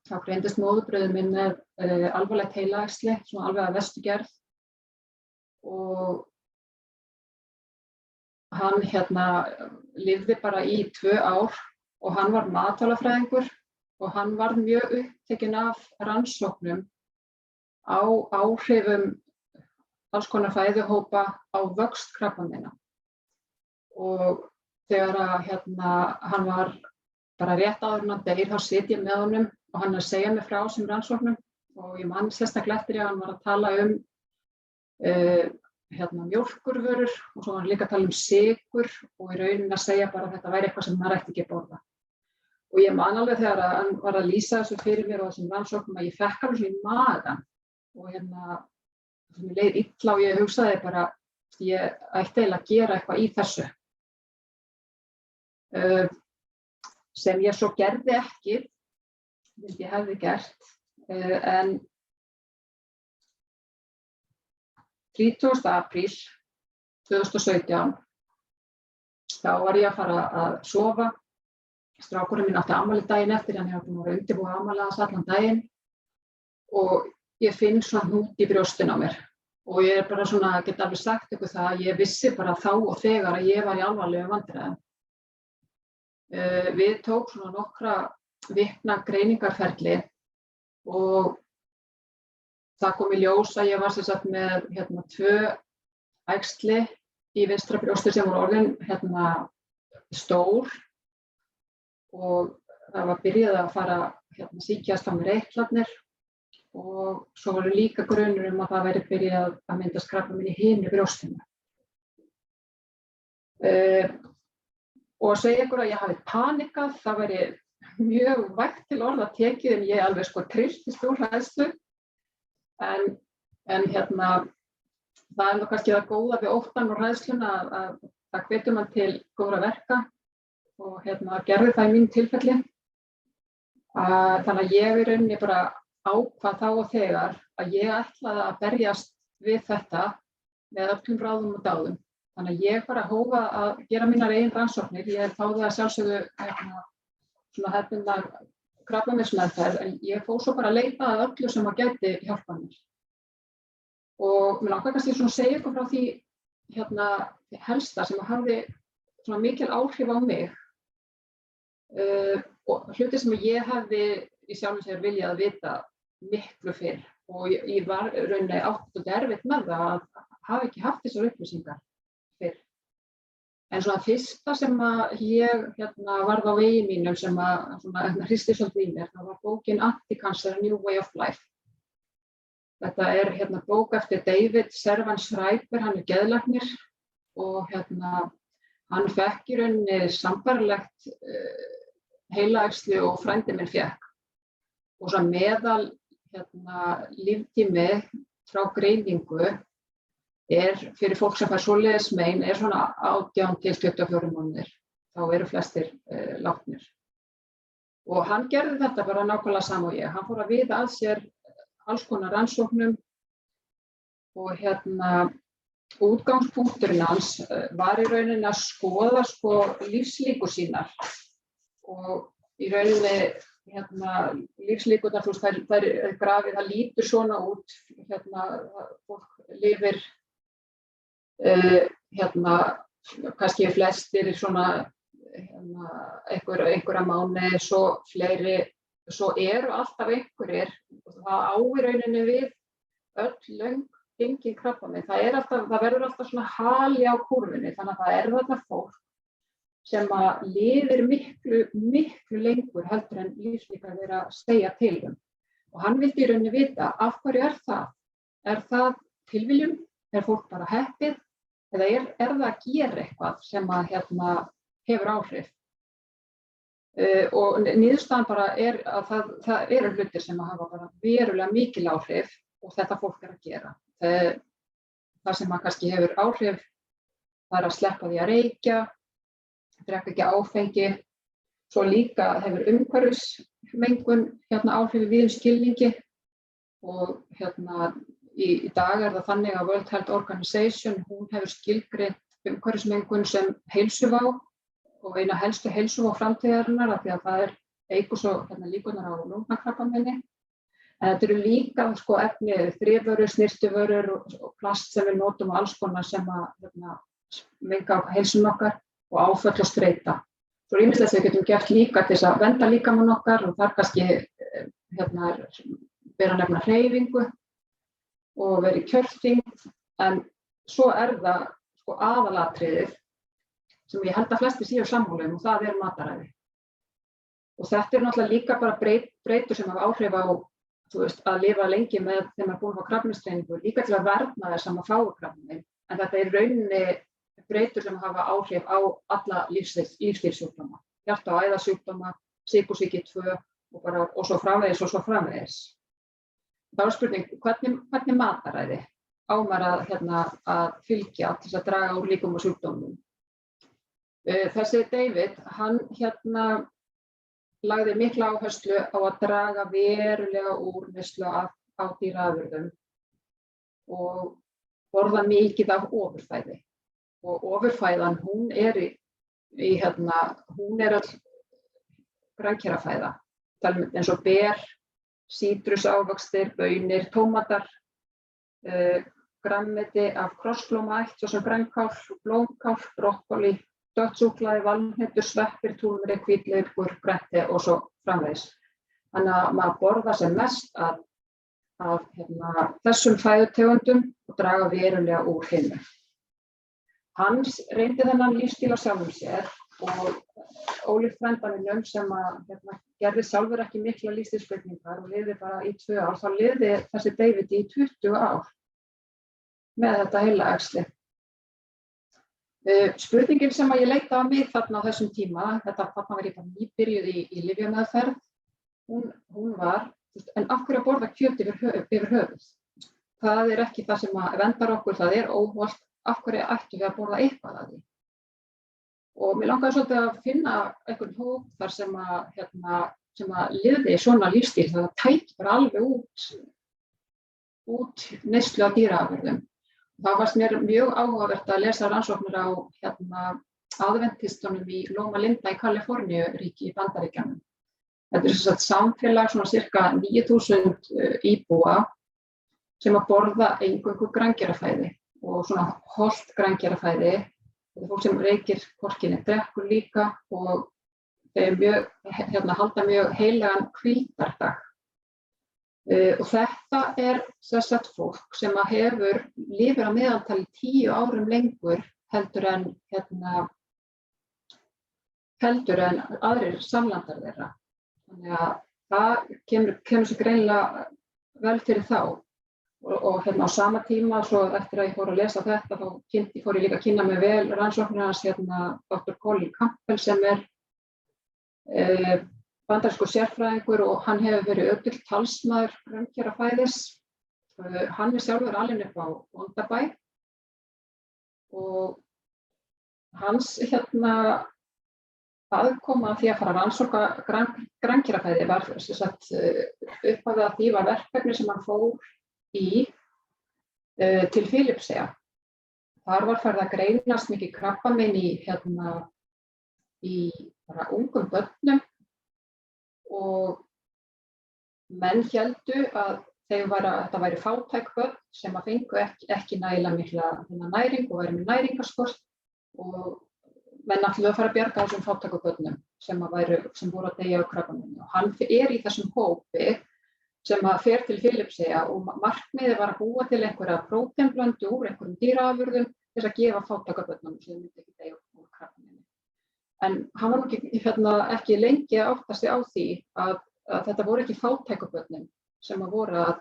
þá greindist móðurbróðir minn með alvarlegt heilaæxli, svona alveg að verstu gerð. Og hann lifði bara í 2 ár og hann var matvælafræðingur og hann var mjög upptekinn af rannsóknum á áhrifum alls konar fæðuhópa á vöxt krabbameina. Og þegar hann var bara rétt áður en hann deyr, þá sit ég með honum og hann að segja mig frá þessum rannsóknum og ég man sérstaklega eftir að hann var að tala mjólkurvörur og svo var hann líka að tala sykur og í rauninni að segja bara að þetta væri eitthvað sem maður ætti ekki að borða. Og ég man alveg þegar hann var að lýsa þessu fyrir mér og þessum rannsóknum að ég fekk alveg svo í magann og mér leið illa og ég hugsaði bara ég ætti eiginlega að gera eitthvað í þessu. Sem ég svo gerði ekki, ég hefði gert, en 30. apríl 2017 þá var ég að fara að sofa. Strákurinn minn átti afmæli daginn eftir, hann hefði búinn að vera að undirbúa afmælið hans allan daginn og ég finn svona hnút í brjóstinu á mér og ég bara svona, get alveg sagt ykkur það að ég vissi bara þá og þegar að ég var í alvarlegum vandræðum. Við tók svona nokkra vikna greiningarferli og það kom í ljós að ég var sem sagt með 2 æxli í vinstra brjósti sem voru orðin stór og það var byrjað að fara sýkjast á mér eitlarnir og svo voru líka grunur að það væri byrjað að myndast krabbamein í hinu brjóstinu. Og að segja ykkur að ég hafi panikað, það væri mjög vægt til orða tekið en ég alveg trylltist úr hræðslu. En það nú kannski það góða við óttann og hræðsluna að það hvetur mann til góðra verka og gerði það í mínu tilfelli. Þannig að ég í rauninni bara ákvað þá og þegar að ég ætlaði að berjast við þetta með öllum ráðum og dáðum. Þannig að ég bara hófa að gera mínar eigin rannsóknir. Ég þáði að sjálfsögðu svona hefðbundna krabbameinsmeðferð, en ég fór svo bara að leita að öllu sem að gæti hjálpa mér. Og mér langar kannski svona að segja ykkur frá því helsta sem hafði svona mikil áhrif á mig og hluti sem ég hefði í sjálfu sér viljað vita miklu fyrr og ég var rauninni átt erfitt með það að hafa ekki haft þessar upplýsingar fyrr. En svona fyrsta sem að ég varð á vegi mínum sem að hristi svolítið í mér, það var bókin Anti-Cancer: A New Way of Life. Þetta bók eftir David Servan-Schreiber, hann geðlæknir og hann fekk í rauninni sambærilegt heilaæxli og frændi minn fékk. Og svo meðal líftími frá greiningu fyrir fólk sem fær svoleiðis mein svona 18 til 24 mánuðir. Þá eru flestir látnir. Og hann gerði þetta bara nákvæmlega sama og ég. Hann fór að viða að sér alls konar rannsóknum og útgangspunkturinn hans var í rauninni að skoða lífslíkur sínar. Og í rauninni lífslíkurnar, þær grafið, það lítur svona út, fólk lifir kannski flestir svona einhverja mánuði, svo fleiri, svo eru alltaf einhverjir, það á í rauninni við öll löng gengin krabbamein. Það verður alltaf svona hali á kúrfunni, þannig að það er þarna fólk sem að lifir miklu lengur heldur en lífslíkar vera að segja til um. Og hann vildi í rauninni vita, af hverju er það? Er það tilviljun? Er fólk bara heppið? Eða er það að gera eitthvað sem að hefur áhrif? Og niðurstaðan bara er að það eru hlutir sem að hafa bara verulega mikil áhrif og þetta fólk er að gera. Það sem að kannski hefur áhrif, það er að sleppa því að reykja, drekka ekki áfengi, svo líka hefur umhverfismengun áhrif í víðum skilningi og í dag er það þannig að World Health Organization, hún hefur skilgreint umhverfismengun sem heilsuvá og eina helstu heilsuvá framtíðarinnar af því að það eykur svo líkurnar á lungnakrabbameini. En þetta eru líka efni, þrifvörur, snyrtivörur og plast sem við notum og alls konar sem að menga á heilsun okkar og áföll og streita. Svo ýmislegt sem við getum gert líka til þess að vernda líkamann okkar og þar kannski ber að nefna hreyfingu og verið kjörting, en svo er það aðalatriðið sem ég held að flestir séu sammála um og það er mataræði. Og þetta er náttúrulega líka bara breytur sem hafa áhrif á að lifa lengi með þeim að búin að fá krabbameinsgreiningu, líka til að verna þess að maður fái krabbamein, en þetta er rauninni breytur sem hafa áhrif á alla lífsstílssjúkdóma, hjarta- og æðasjúkdóma, sykursýki 2 og svo framvegis og svo framvegis. Það er spurning, hvernig mataræði á maður að fylgja til þess að draga úr líkum og sjúkdómum? Þessi David, hann lagði mikla áherslu á að draga verulega úr neyslu á dýraafurðum og borða mikið af ofurfæði. Og ofurfæðan, hún er öll grænkerafæða, eins og ber, sítrusávöxtir, baunir, tómatar, grænmeti af krossblómaætt, svo sem grænkál, blómkál, brokkoli, dökksúkkulaði, valhnetur, sveppir, túnmeri, hvítlauk, gretti og svo framvegis. Þannig að maður borðar sem mest af þessum fæðutegundum og draga verulega úr hinu. Hann reyndi þennan lífstíl á sjálfum sér og ólíkt frænda mínum sem gerði sjálfur ekki mikla lífstílsbreytingar og lifði bara í 2 ár, þá lifði þessi David í 20 ár með þetta heilaæxli. Spurningin sem ég leitaði á mig þarna á þessum tíma, þarna var ég bara nýbyrjuð í lyfjameðferð, hún var, en af hverju að borða kjöt yfir höfuð? Það er ekki það sem verndar okkur, það er óhollt, af hverju ættum við að borða eitthvað af því? Og mér langaði svolítið að finna einhvern hóp þar sem að lifði svona lífstíl, það tæki bara alveg út neyslu af dýraafurðum. Það fannst mér mjög áhugavert að lesa rannsóknir á aðventistunum í Loma Linda í Kaliforníu ríki í Bandaríkjunum. Þetta er sem sagt samfélag, svona sirka 9.000 íbúa sem að borða eingöngu grængerafæði og svona hollt grængerafæði. Þetta er fólk sem reykir hvorki né drekkur líka og þeir halda mjög heilagan hvíldardag. Og þetta er sem sagt fólk sem lifir að meðaltali 10 árum lengur heldur en aðrir samlandar þeirra. Þannig að það kemur svo greinilega vel fyrir þá. Og á sama tíma, svo eftir að ég fór að lesa þetta, þá fór ég líka að kynna mig vel rannsóknir hans Dr. Colin Campbell sem bandarískur sérfræðingur og hann hefur verið ötull talsmaður grænkerafæðis. Hann sjálfur alinn upp á Bóndabæ og hans aðkoma að því að fara að rannsóka grænkerafæði var upphafið að því var verkefni sem hann fór í til Filippseyja. Þar var farið að greinast mikið krabbamein í bara ungum börnum og menn héldu að þetta væri fátæk börn sem fengu ekki nægilega mikla næring og væri með næringarskort og menn ætluðu að fara að bjarga þessum fátæku börnum sem voru að deyja af krabbameini. Og hann í þessum hópi sem fer til Filippseyja og markmiðið var að búa til einhverja próteinblöndu úr einhverjum dýraafurðum til að gefa fátæku börnum sem myndi ekki deyja úr krabbameini. En hann var ekki lengi að átta sig á því að þetta voru ekki fátæku börnin sem voru að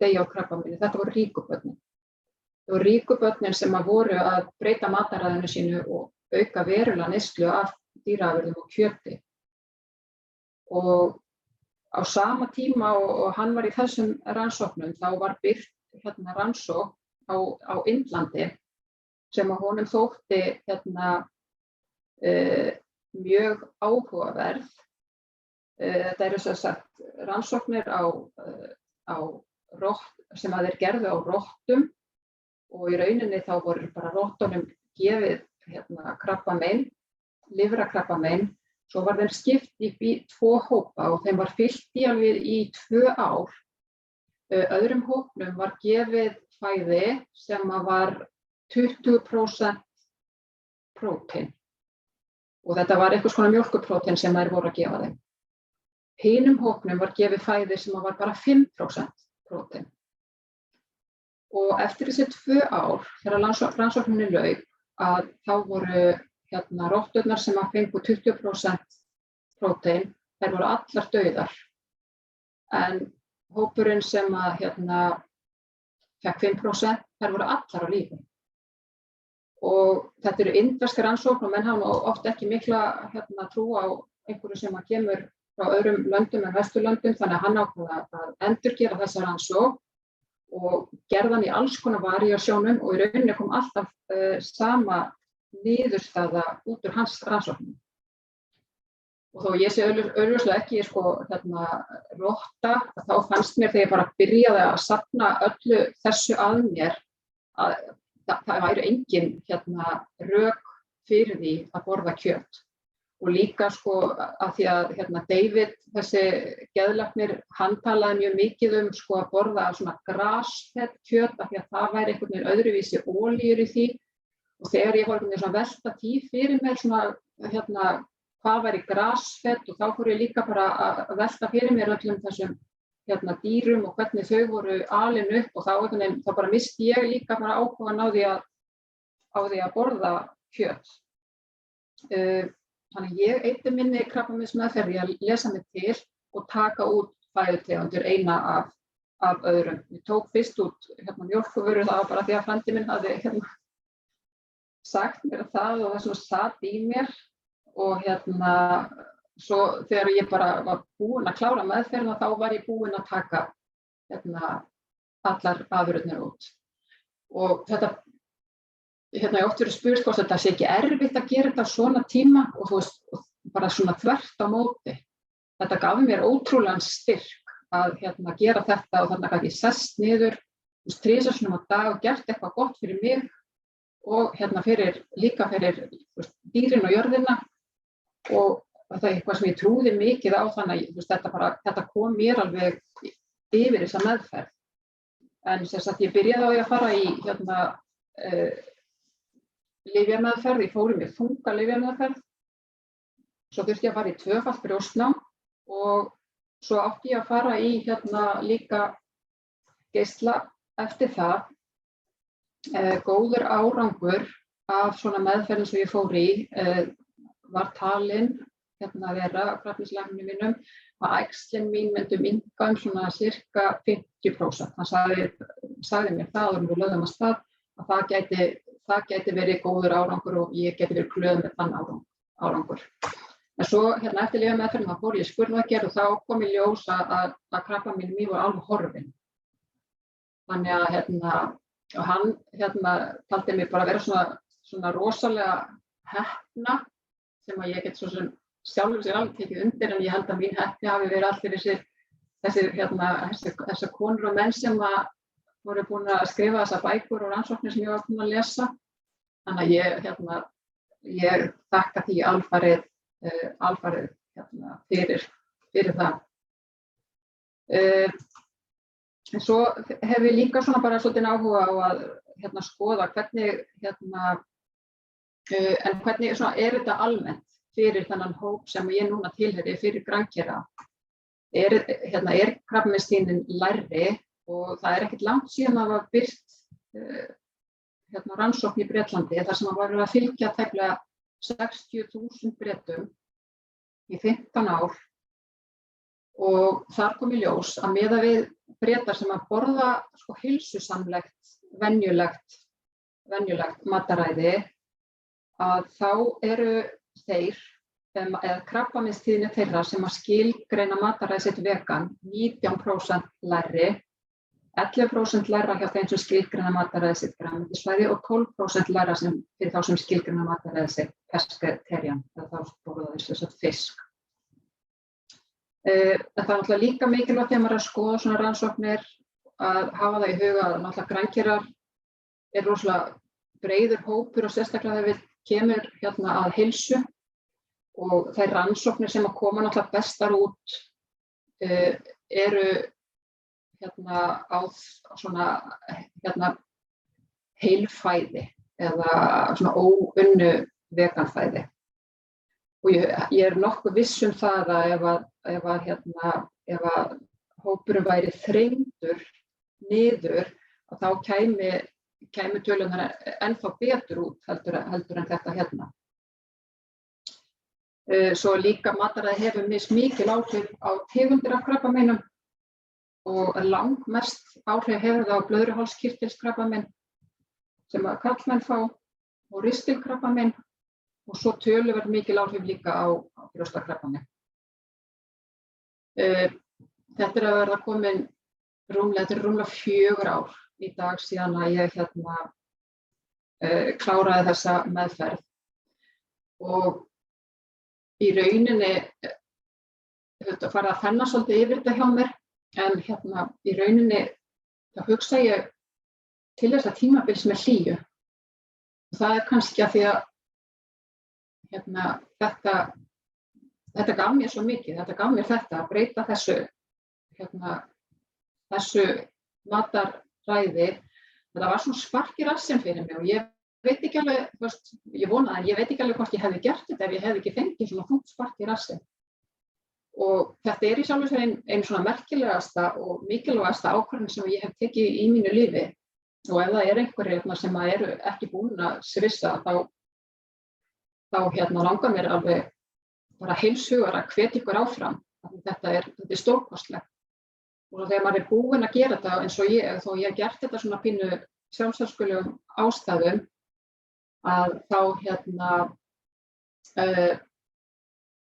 deyja úr krabbameini, þetta voru ríku börnin. Það voru ríku börnin sem voru að breyta mataræðinu sínu og auka verulega neyslu af dýraafurðum og kjöti. Og á sama tíma og hann var í þessum rannsóknum þá var birt rannsókn á Indlandi sem að honum þótti mjög áhugaverð. Þetta eru sem sagt rannsóknir á sem að þeir gerðu á rottum og í rauninni þá voru bara rottunum gefið krabbamein, lifrarkrabbamein, svo var þeim skipt upp í 2 hópa og þeim var fylgt í alveg í 2 ár. Öðrum hópnum var gefið fæði sem var 20% prótein og þetta var einhvers konar mjólkurprótein sem þær voru að gefa þeim. Hinum hópnum var gefið fæði sem var bara 5% prótein. Og eftir þessi 2 ár, þegar rannsókninni lauk, að þá voru rotturnar sem fengu 20% prótein, þær voru allar dauðar. En hópurinn sem fekk 5%, þær voru allar á lífi. Og þetta eru indverskar rannsókn og menn hafa oft ekki mikla trú á einhverju sem kemur frá öðrum löndum en Vesturlöndum, þannig að hann ákvað að endurgera þessa rannsókn og gerði hann í alls konar varíasjónum og í rauninni kom alltaf sama niðurstaða út úr hans rannsóknum. Og þó ég sé augljóslega ekki rotta, þá fannst mér þegar ég bara byrjaði að safna öllu þessu að mér að það væri engin rök fyrir því að borða kjöt. Og líka að því að David, þessi geðlæknir, hann talaði mjög mikið að borða svona grass-fed kjöt af því að það væri einhvern veginn öðruvísi olíur í því. Og þegar ég var svona velta því fyrir mér svona hvað væri grass-fed og þá fór ég líka bara að velta fyrir mér öllum þessum dýrum og hvernig þau voru alin upp og þá bara misti ég líka bara áhugann á því að borða kjöt. Þannig ég eyddi minni krabbameinsmeðferð í að lesa mig til og taka út fæðutegundir eina af öðrum. Ég tók fyrst út mjólkurvörur, það var bara því að frændi minn hafði sagt mér það og það sat í mér og svo þegar ég bara var búin að klára meðferðina þá var ég búin að taka allar afurðirnar út. Og þetta ég oft verið spurt hvort þetta sé ekki erfitt að gera þetta á svona tíma og þú veist, bara svona þvert á móti. Þetta gaf mér ótrúlegan styrk að gera þetta og þannig að ég sest niður 3 sinnum á dag og gert eitthvað gott fyrir mig og líka fyrir dýrin og jörðina og það er eitthvað sem ég trúði mikið á þannig að þetta kom mér alveg yfir þessa meðferð. En sem sagt ég byrjaði á því að fara í lyfjameðferð, ég fór í mig þunga lyfjameðferð, svo þurfti ég að fara í 2-falt brjóstnám og svo átti ég að fara í líka geisla eftir það. Góður árangur af svona meðferðin sem ég fór í var talin vera á krabbameinslækninum mínum að æxlin mín myndi minnka svona sirka 50%. Hann sagði mér það og við lögðum að stað að það gæti verið góður árangur og ég gæti verið glöð með þann árangur. En svo eftir lyfjameðferðina þá fór ég í skurðaðgerð og þá kom í ljós að krabbamein mín var alveg horfin. Þannig að hann taldi mig bara vera svona rosalega heppna sem að ég get svo sem sjálfur sér alveg tekið undir en ég held að mín heppni hafi verið allir þessar konur og menn sem voru búin að skrifa þessar bækur og rannsóknir sem ég var búin að lesa. Þannig að ég þakka því alfarið fyrir það. En svo hef ég líka svona bara svolítið áhuga á að skoða hvernig En hvernig þetta almennt fyrir þennan hóp sem ég núna tilheyri fyrir grænkera? Krabbameinstíðnin lægri og það ekkert langt síðan að var birt rannsókn í Bretlandi þar sem var að fylgja tæplega 60.000 Bretum í 15 ár og þar kom í ljós að miðað við Bretar sem að borða heilsusamlegt, venjulegt mataræði að þá eru þeir eða krabbameinstíðni þeirra sem að skilgreina mataræði sitt vegan 19% lægri, 11% lægra hjá þeim sem skilgreina mataræði sitt grænmetisfæði og 12% lægra fyrir þá sem skilgreina mataræði sitt pescetarian, eða þá borða þeir fisk. Það náttúrulega líka mikilvægt þegar maður að skoða svona rannsóknir að hafa það í huga að náttúrulega grænkerar rosalega breiður hópur og sérstaklega þegar við kemur að heilsu og þær rannsóknir sem að koma náttúrulega bestar út eru á svona heilfæði eða svona óunnu veganfæði. Og ég nokkuð viss það að ef hópurinn væri þrengdur niður að þá kæmu tölurnar ennþá betur út heldur en þetta hérna. Svo líka mataræði hefur mismikil áhrif á tegundir af krabbameinum og langmest áhrif hefur það á blöðruhálskirtilskrabbamein sem að karlmenn fá og ristilkrabbamein og svo töluvert mikil áhrif líka á brjóstakrabbamein. Þetta að verða komin rúmlega 4 ár í dag síðan að ég kláraði þessa meðferð og í rauninni farið að þennan svolítið yfir þetta hjá mér en í rauninni þá hugsa ég til þessa tímabils með hlýju og það kannski að því að þetta gaf mér svo mikið, þetta gaf mér þetta að breyta þessu mataræði. Það var svona spark í rassinn fyrir mig og ég veit ekki alveg, ég vona en ég veit ekki alveg hvort ég hefði gert þetta ef ég hefði ekki fengið svona þungt spark í rassinn. Og þetta í sjálfu sér ein svona merkilegasta og mikilvægasta ákvörðun sem ég hef tekið í mínu lífi og ef það einhverjir sem eru ekki búin að svissa þá langar mér alveg bara heilshugar að hvetja ykkur áfram. Þetta er stórkostlegt. Og þegar maður búinn að gera þetta eins og þó ég hef gert þetta svona pínu sjálfsælskulegum ástæðum að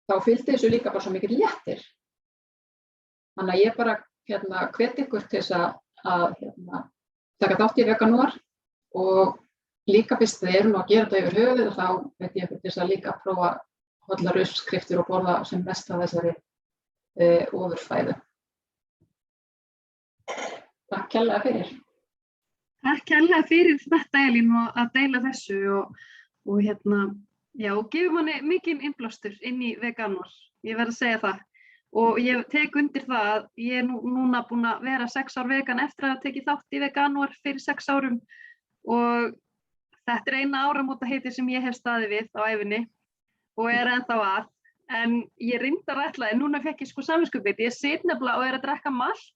þá fylgdi þessu líka bara svo mikið léttir. Þannig að ég bara hvet ykkur til þess að taka þátt í veganúar og líka fyrst þið eru nú að gera þetta yfir höfuð og þá veit ég ykkur til þess að líka prófa hollar uppskriftir og borða sem mest af þessari ofurfæðu. Takk kærlega fyrir. Takk kærlega fyrir þetta Elín og að deila þessu og gefur manni mikinn innblástur inn í veganúar. Ég verð að segja það. Og ég tek undir það að ég er núna búin að vera 6 ár vegan eftir að hafa tekið þátt í veganúar fyrir 6 árum og þetta eina áramótaheitið sem ég hef staðið við á ævinni og ennþá að. En ég reyndar ætlaði, núna fekk ég samviskubit, ég sit nefnilega og að drekka malt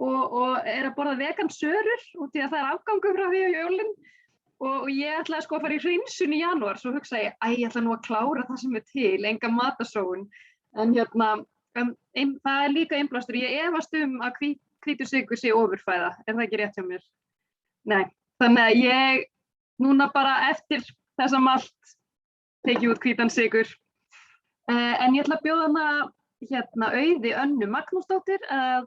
og að borða vegan sörur út í að það afgangur frá því á jólin og ég ætlaði að fara í hreinsun í janúar, svo hugsaði ég, ég ætla nú að klára það sem til, enga matasóun. En það líka innblástur, ég efast að hvítur sykur sé ofurfæða, er það ekki rétt hjá mér? Nei, þannig að ég núna bara eftir þessa malt tekið út hvítan sykur. En ég ætla að bjóða hana Auði Önnu Magnúsdóttir að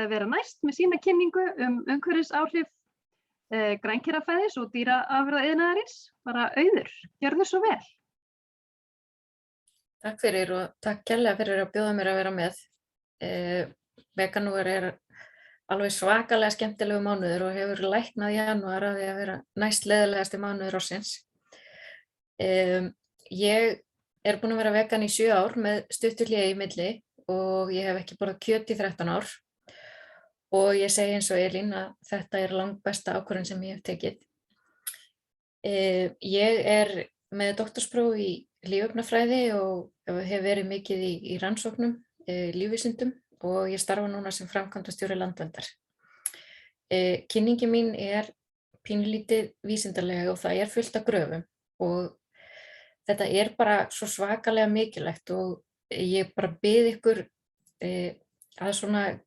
vera næst með sína kynningu umhverfisáhrif grænkerafæðis og dýraafurðaiðnaðarins. Bara Auður, gjörðu svo vel. Takk fyrir og takk kærlega fyrir að bjóða mér að vera með. Veganúar alveg svakalega skemmtilegu mánuður og hefur læknað janúar að því að vera næst leiðilegasti mánuður ársins. Ég búin að vera vegan í 7 ár með stuttu hléi í milli og ég hef ekki borðað kjöt í 13 ár. Og ég segi eins og Elín að þetta langbesta ákvörðun sem ég hef tekið. Ég með doktorspróf í lífefnafræði og hef verið mikið í rannsóknum, lífvísindum og ég starfa núna sem framkvæmdastjóri Landverndar. Kynningi mín pínulítið vísindalega og það fullt af gröfum og þetta bara svo svakalega mikilvægt og ég bara bið ykkur að svona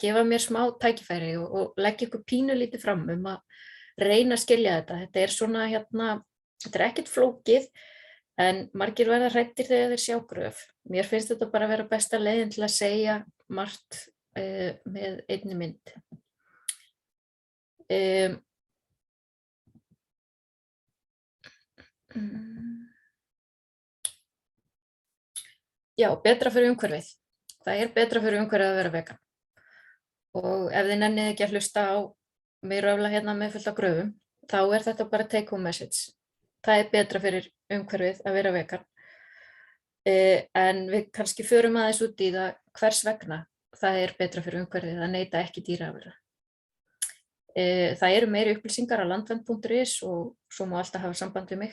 gefa mér smá tækifæri og leggja ykkur pínulítið fram að reyna að skilja þetta. Þetta svona þetta ekkert flókið en margir verða hræddir þegar þeir sjá gröf. Mér finnst þetta bara vera besta leiðin til að segja margt með einni mynd. Já, betra fyrir umhverfið. Það betra fyrir umhverfið að vera vegan. Og ef þið nennið ekki að hlusta á mig röfla hérna með fullt af gröfum, þá þetta bara take home message. Það betra fyrir umhverfið að vera vegan. En við kannski förum aðeins út í það hvers vegna það betra fyrir umhverfið að neyta ekki dýraafurða. Það eru meiri upplýsingar á landvernd.is og svo má alltaf hafa samband við mig.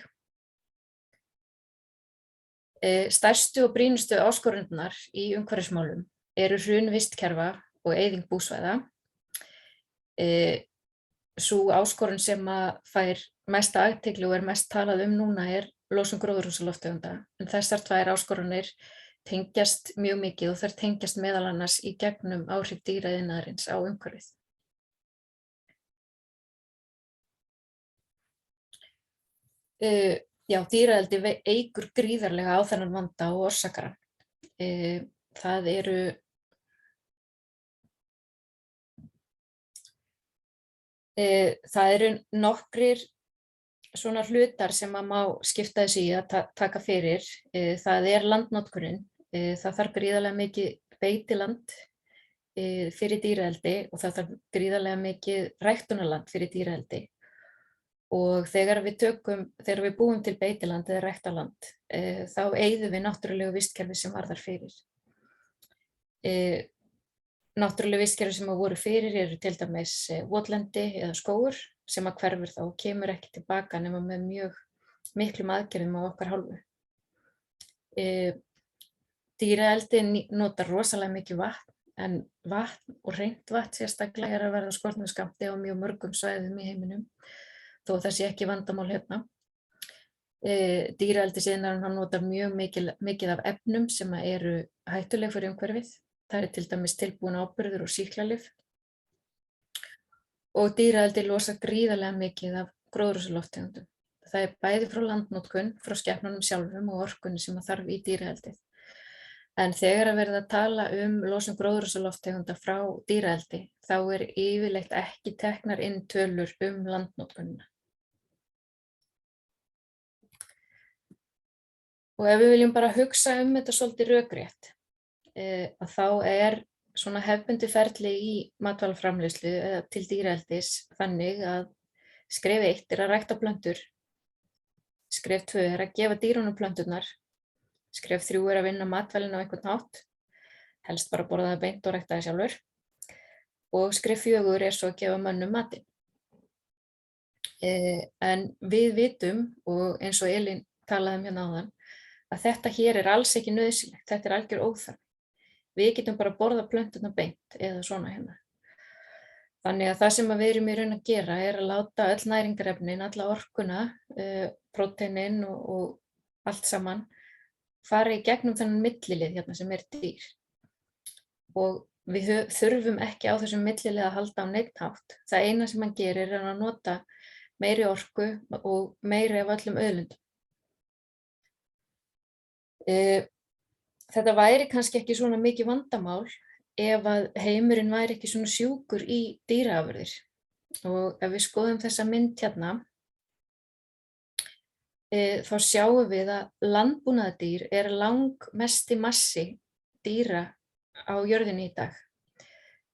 Stærstu og brýnustu áskoranirnar í umhverfismálum eru hrun vistkerfa og eyðing búsvæða. Sú áskorun sem fær mesta athygli og mest talað núna losun gróðurhúsalofttegunda. En þessar tvær áskoranir tengjast mjög mikið og þær tengjast meðal annars í gegnum áhrif dýraiðnaðarins á umhverfið. Já, dýraeldi eykur gríðarlega á þennan vanda og orsakar hann. Það eru nokkrir svona hlutar sem má skipta þessu í að taka fyrir. Það landnotkunin. Það þarf gríðarlega mikið beitiland fyrir dýraeldi og það þarf gríðarlega mikið ræktunarland fyrir dýraeldi. Og þegar við búum til beitiland eða ræktarland, þá eyðum við náttúrulegu vistkerfi sem var þar fyrir. Náttúrulegu vistkerfi sem voru fyrir eru til dæmis votlendi eða skógur sem hverfur þá og kemur ekki tilbaka nema með mjög miklum aðgerðum á okkar hálfu. Dýraeldi notar rosalega mikið vatn, en vatn og hreint vatn sérstaklega að verða skortnum skammti á mjög mörgum svæðum í heiminum. Þó það sé ekki vandamál hérna. Dýraeldisiðnaðurinn notar mjög mikið af efnum sem eru hættuleg fyrir umhverfið. Það til dæmis tilbúin áburður og sýklalyf. Og dýraeldi losa gríðarlega mikið af gróðurhúsalofttegundum. Það bæði frá landnotkun, frá skepnunum sjálfum og orkunni sem þarf í dýraeldið. En þegar verið að tala losun gróðurhúsalofttegunda frá dýraeldi, þá yfirleitt ekki teknar inn tölur landnotkunina. Og ef við viljum bara hugsa þetta svolítið rökrétt, að þá svona hefðbundið ferli í matvælaframleiðslu eða til dýraeldis þannig að skref 1 að rækta plöntur, skref 2 að gefa dýrunum plönturnar, skref 3 að vinna matvælin á einhvern hátt, helst bara borða það beint og rækta það sjálfur, og skref 4 svo að gefa mönnum matinn. En við vitum, og eins og Elín talaði hérna áðan, að þetta hér alls ekki nauðsynlegt, þetta algjör óþarfi. Við getum bara borða plönturnar beint eða svona hérna. Þannig að það sem við erum í raun að gera að láta öll næringarefnin, alla orkuna, próteinin og allt saman fara í gegnum þennan millilið hérna sem dýr. Og við þurfum ekki á þessum millilið að halda á neinn hátt. Það eina sem hann gerir að nota meiri orku og meiri af öllum auðlindum. Þetta væri kannski ekki svona mikið vandamál ef að heimurinn væri ekki svona sjúkur í dýraafurðir. Og ef við skoðum þessa mynd hérna, þá sjáum við að landbúnaðardýr langmesti massi dýra á jörðinni í dag.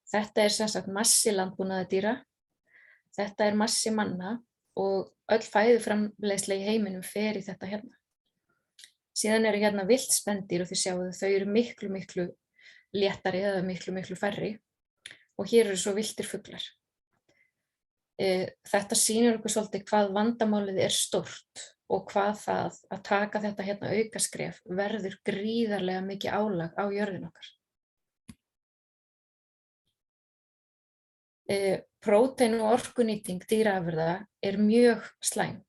Þetta sem sagt massi landbúnaðardýra, þetta massi manna og öll fæðuframleiðsla í heiminum fer í þetta hérna. Síðan hérna villt spendýr og þið sjáu þau eru miklu, miklu léttari eða miklu, miklu færri og hér eru svo villtir fuglar. Þetta sýnir okkur svolítið hvað vandamálið er stórt og hvað það að taka þetta hérna aukaskref verður gríðarlega mikið álag á jörðin okkar. Prótein og orkunýting dýraafurða er mjög slæm.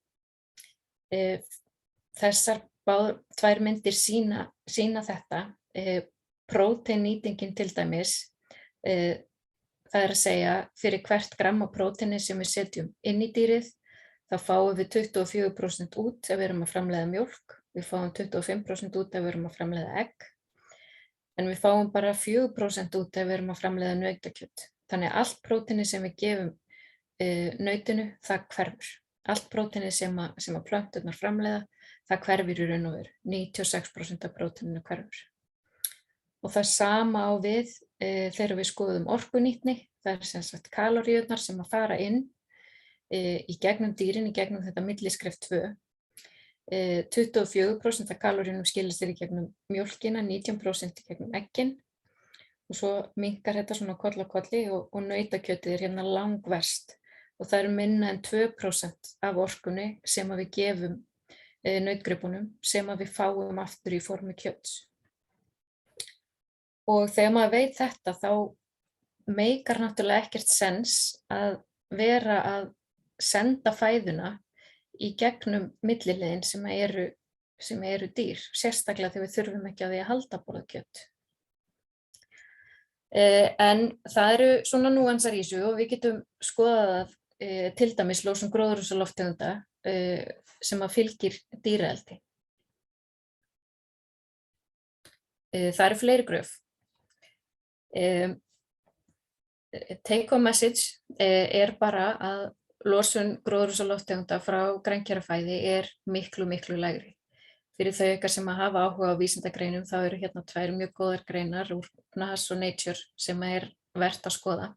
Þessar tvær myndir sýna þetta. Próteinnýtingin til dæmis, það er að segja fyrir hvert gramm af próteini sem við setjum inn í dýrið, þá fáum við 24% út ef við erum að framleiða mjólk, við fáum 25% út ef við erum að framleiða egg, en við fáum bara 4% út ef við erum að framleiða nautakjöt. Þannig að allt próteini sem við gefum nautinu, það hverfur. Allt próteini sem að plönturnar framleiða, það hverfur í raun og veru. 96% af próteininu hverfur. Og það sama á við þegar við skoðum orkunýtni, það er sem sagt kaloríurnar sem að fara inn í gegnum dýrin, í gegnum þetta milliskref 2. 24% af kaloríunum skilast sér í gegnum mjólkina, 19% í gegnum eggin og svo minnkar þetta svona koll á kolli og nautakjötið er hérna langverst og það eru minna en 2% af orkunni sem að við gefum nautgripunum sem að við fáum aftur í formi kjöts. Og þegar maður veit þetta þá meikar náttúrulega ekkert sens að vera að senda fæðuna í gegnum millileiðin sem eru dýr, sérstaklega þegar við þurfum ekki á því að halda borða kjöt. En það eru svona núansar í þessu og við getum skoðað til dæmis losun gróðurhúsalofttegunda sem að fylgir dýraeldi. Það eru fleiri gröf. Take home message er bara að losun gróðurhúsalofttegunda frá grænkjarafæði er miklu lægri. Fyrir þau ykkar sem að hafa áhuga á vísindagreinum þá eru hérna tvær mjög góðar greinar úr NAS og Nature sem er vert að skoða.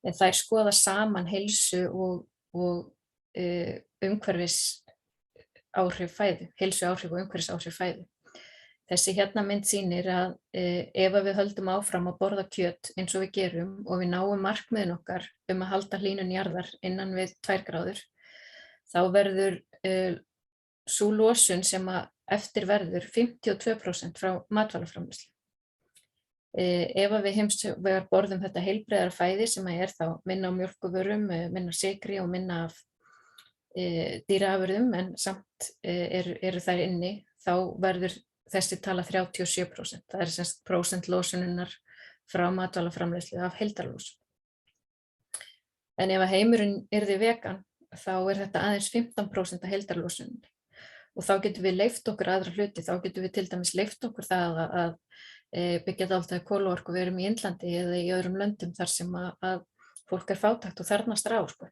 En þær skoða saman heilsu og umhverfis áhrif fæðu, heilsuáhrif og umhverfisáhrif fæðu. Þessi hérna mynd sýnir að ef við höldum áfram að borða kjöt eins og við gerum og við náum markmiðin okkar að halda hlýnun jarðar innan við 2 gráður, þá verður sú losun sem að eftir verður 52% frá matvælaframleiðslu. Ef við hins vegar borðum þetta heilbrigðara fæði sem er þá minna á mjólkurvörum, minna sykri og minna af dýraafurðum en samt eru þær inni, þá verður þessi tala 37%. Það er semst prósent losuninnar frá matvælaframleiðslu af heildarlosun. En ef að heimurinn yrði vegan, þá er þetta aðeins 15% af heildarlosuninni. Og þá getum við leyft okkur aðra hluti, þá getum við til dæmis leyft okkur það að byggja dálítið kolaorku við erum í Indlandi eða í öðrum löndum þar sem að fólk er fátækt og þarfnast raforku.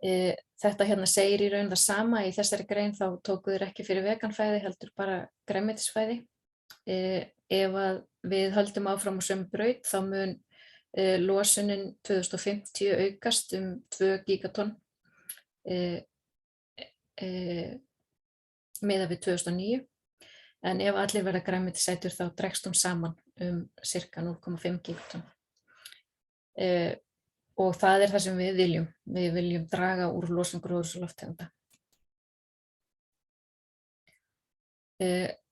Þetta hérna segir í raun það sama í þessari grein þá tóku þeir ekki fyrir veganfæði heldur bara grænmetisfæði. Ef að við höldum áfram á sömu braut þá mun losunin 2050 aukast 2 gigatonn miðað við 2009 en ef allir verða grænmetisætur þá dregst hún saman sirka 0,5 gigatonn. Og það er það sem við viljum. Við viljum draga úr losun gróðurhúsalofttegunda.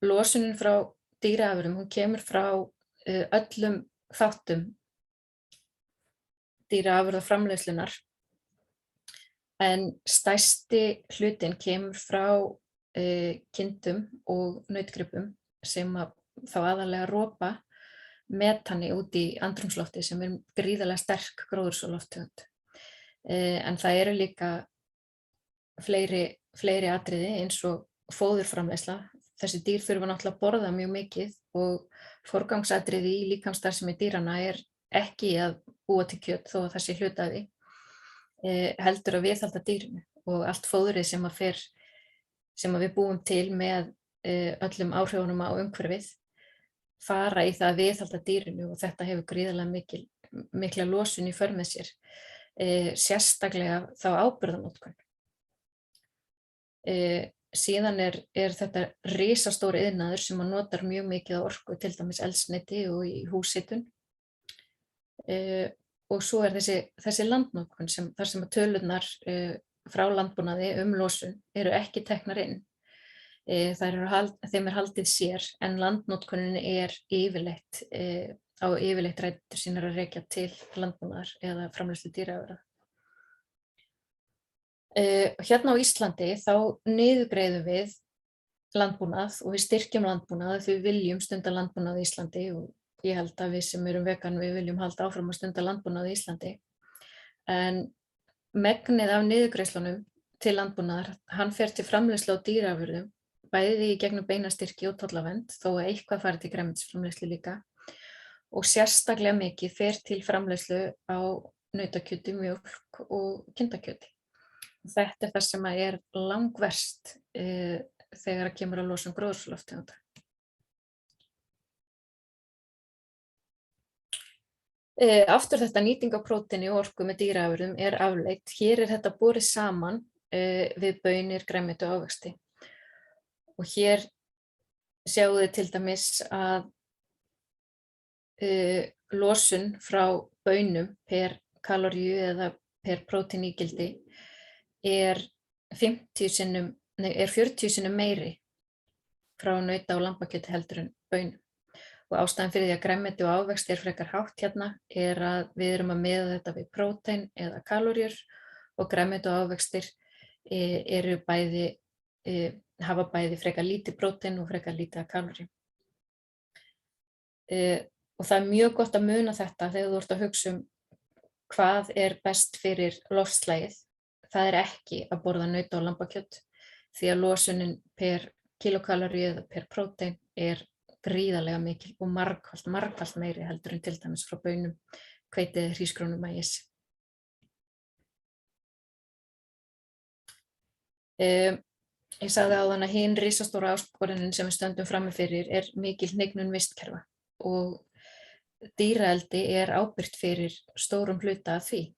Losunin frá dýraafurðum, hún kemur frá öllum þáttum dýraafurðaframleiðslunnar. En stærsti hlutinn kemur frá kindum og nautgripum sem þá aðallega ropa metani út í andrúmslofti sem er gríðarlega sterk gróðurhúsalofttegund. En það eru líka fleiri atriði eins og fóðurframleiðsla. Þessi dýr þurfa náttúrulega að borða mjög mikið og forgangsatriði í líkamsstarfsemi dýranna er ekki að búa til kjöt þó að það sé hluti af því, heldur að viðhalda dýrinu og allt fóðrið sem við búum til með öllum áhrifunum á umhverfið fara í það að viðhalda dýrinu og þetta hefur gríðarlega mikla losun í för með sér, sérstaklega þá áburðarnotkun. Síðan er þetta risastór iðnaður sem notar mjög mikið orku, til dæmis eldsneyti og í húshitun. og svo þessi landnotkun þar sem að tölurnar frá landbúnaði losun eru ekki teknar inn. Þeim haldið sér en landnotkunin yfirleitt á yfirleitt rætur sínar að rekja til landbúnaðar eða framleiðslu dýraafurða. Hérna á Íslandi þá niðurgreiðum við landbúnað og við styrkjum landbúnað því við viljum stunda landbúnað í Íslandi og ég held að við sem erum vegan við viljum halda áfram að stunda landbúnað í Íslandi. En megnið af niðurgreiðslunum til landbúnaðar, hann fer til framleiðslu á dýraafurðum, bæði í gegnum beinastyrki og tollavernd, þó að eitthvað fari til grænmetisframleiðslu líka. Og sérstaklega mikið fer til framleiðslu á nautakjöti, mjólk og kindakjöti. Þetta það sem langverst þegar kemur að losun gróðurhúsalofttegunda. Aftur þetta nýting á próteini og orku með dýraafurðum afleitt. Hér þetta borið saman við baunir, grænmeti og ávexti. Og hér sjáum við til dæmis að losun frá baunum per kaloríu eða per próteinígildi 40 sinnum meiri frá nauta- og lambakjöti heldur en baunum. Og ástæðan fyrir því að grænmeti og ávexti frekar hátt hérna að við erum að miða þetta við prótein eða kaloríur og grænmeti og ávextir hafa bæði frekar lítið prótein og frekar lítið af kaloríum. Og það mjög gott að muna þetta þegar þú ert að hugsa hvað best fyrir loftslagið. Það ekki að borða nauta- og lambakjöt því að losunin per kilokaloríu eða per prótein gríðarlega mikil og margfalt meiri heldur en til dæmis frá baunum, hveiti eða hrísgrjónum, maís. Ég sagði áðan að hin risastóra áskorunin sem við stöndum frammi fyrir mikil hnignun vistkerfa og dýraeldi ábyrgt fyrir stórum hluta af því.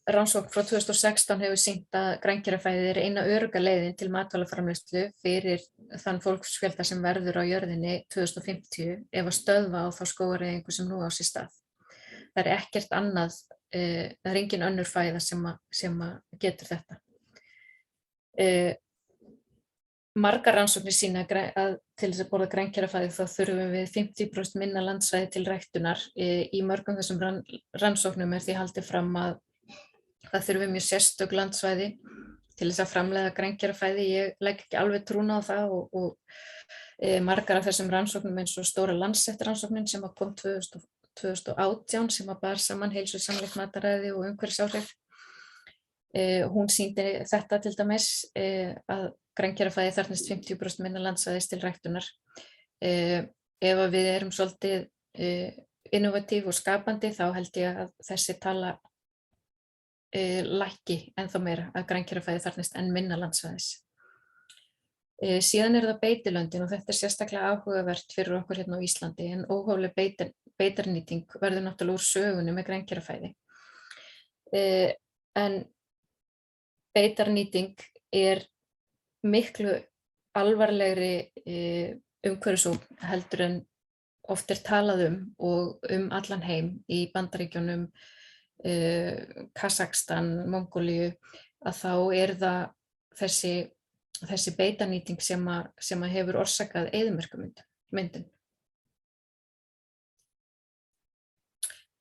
Rannsókn frá 2016 hefur sýnt að grænkerafæði eina örugga leiðin til matvælaframleiðslu fyrir þann fólksfjölda sem verður á jörðinni 2050 ef að stöðva á þá skógareyðingu sem nú á sér stað. Það ekkert annað, það engin önnur fæða sem getur þetta. Margar rannsóknir sýna að til þess að borða grænkerafæði þá þurfum við 50% minna landsvæði til ræktunar. Í mörgum þessum rannsóknum því haldið fram að það þurfi mjög sérstök landsvæði til þess að framleiða grænkerafæði. Ég legg ekki alveg trúna á það og margar af þessum rannsóknum eins og stóra Lancet-rannsóknin sem kom 2018 sem bar saman heilsusamlegt mataræði og umhverfisáhrif. Hún sýndi þetta til dæmis að grænkerafæði þarfnast 50% minna landsvæðis til ræktunar. Ef við erum svolítið innovatív og skapandi þá held ég að þessi tala lækki ennþá meira að grænkerafæði þarfnast enn minna landsvæðis. Síðan það beitilöndin og þetta sérstaklega áhugavert fyrir okkur hérna á Íslandi en óhófleg beitarnýting verður náttúrulega úr sögunni með grænkerafæði. En beitarnýting miklu alvarlegri umhverfisógn heldur en oft talað og allan heim í Bandaríkjunum, Kazakstan, Mongólíu, að þá það þessi beitarnýting sem hefur orsakað eyðimerkurmyndun.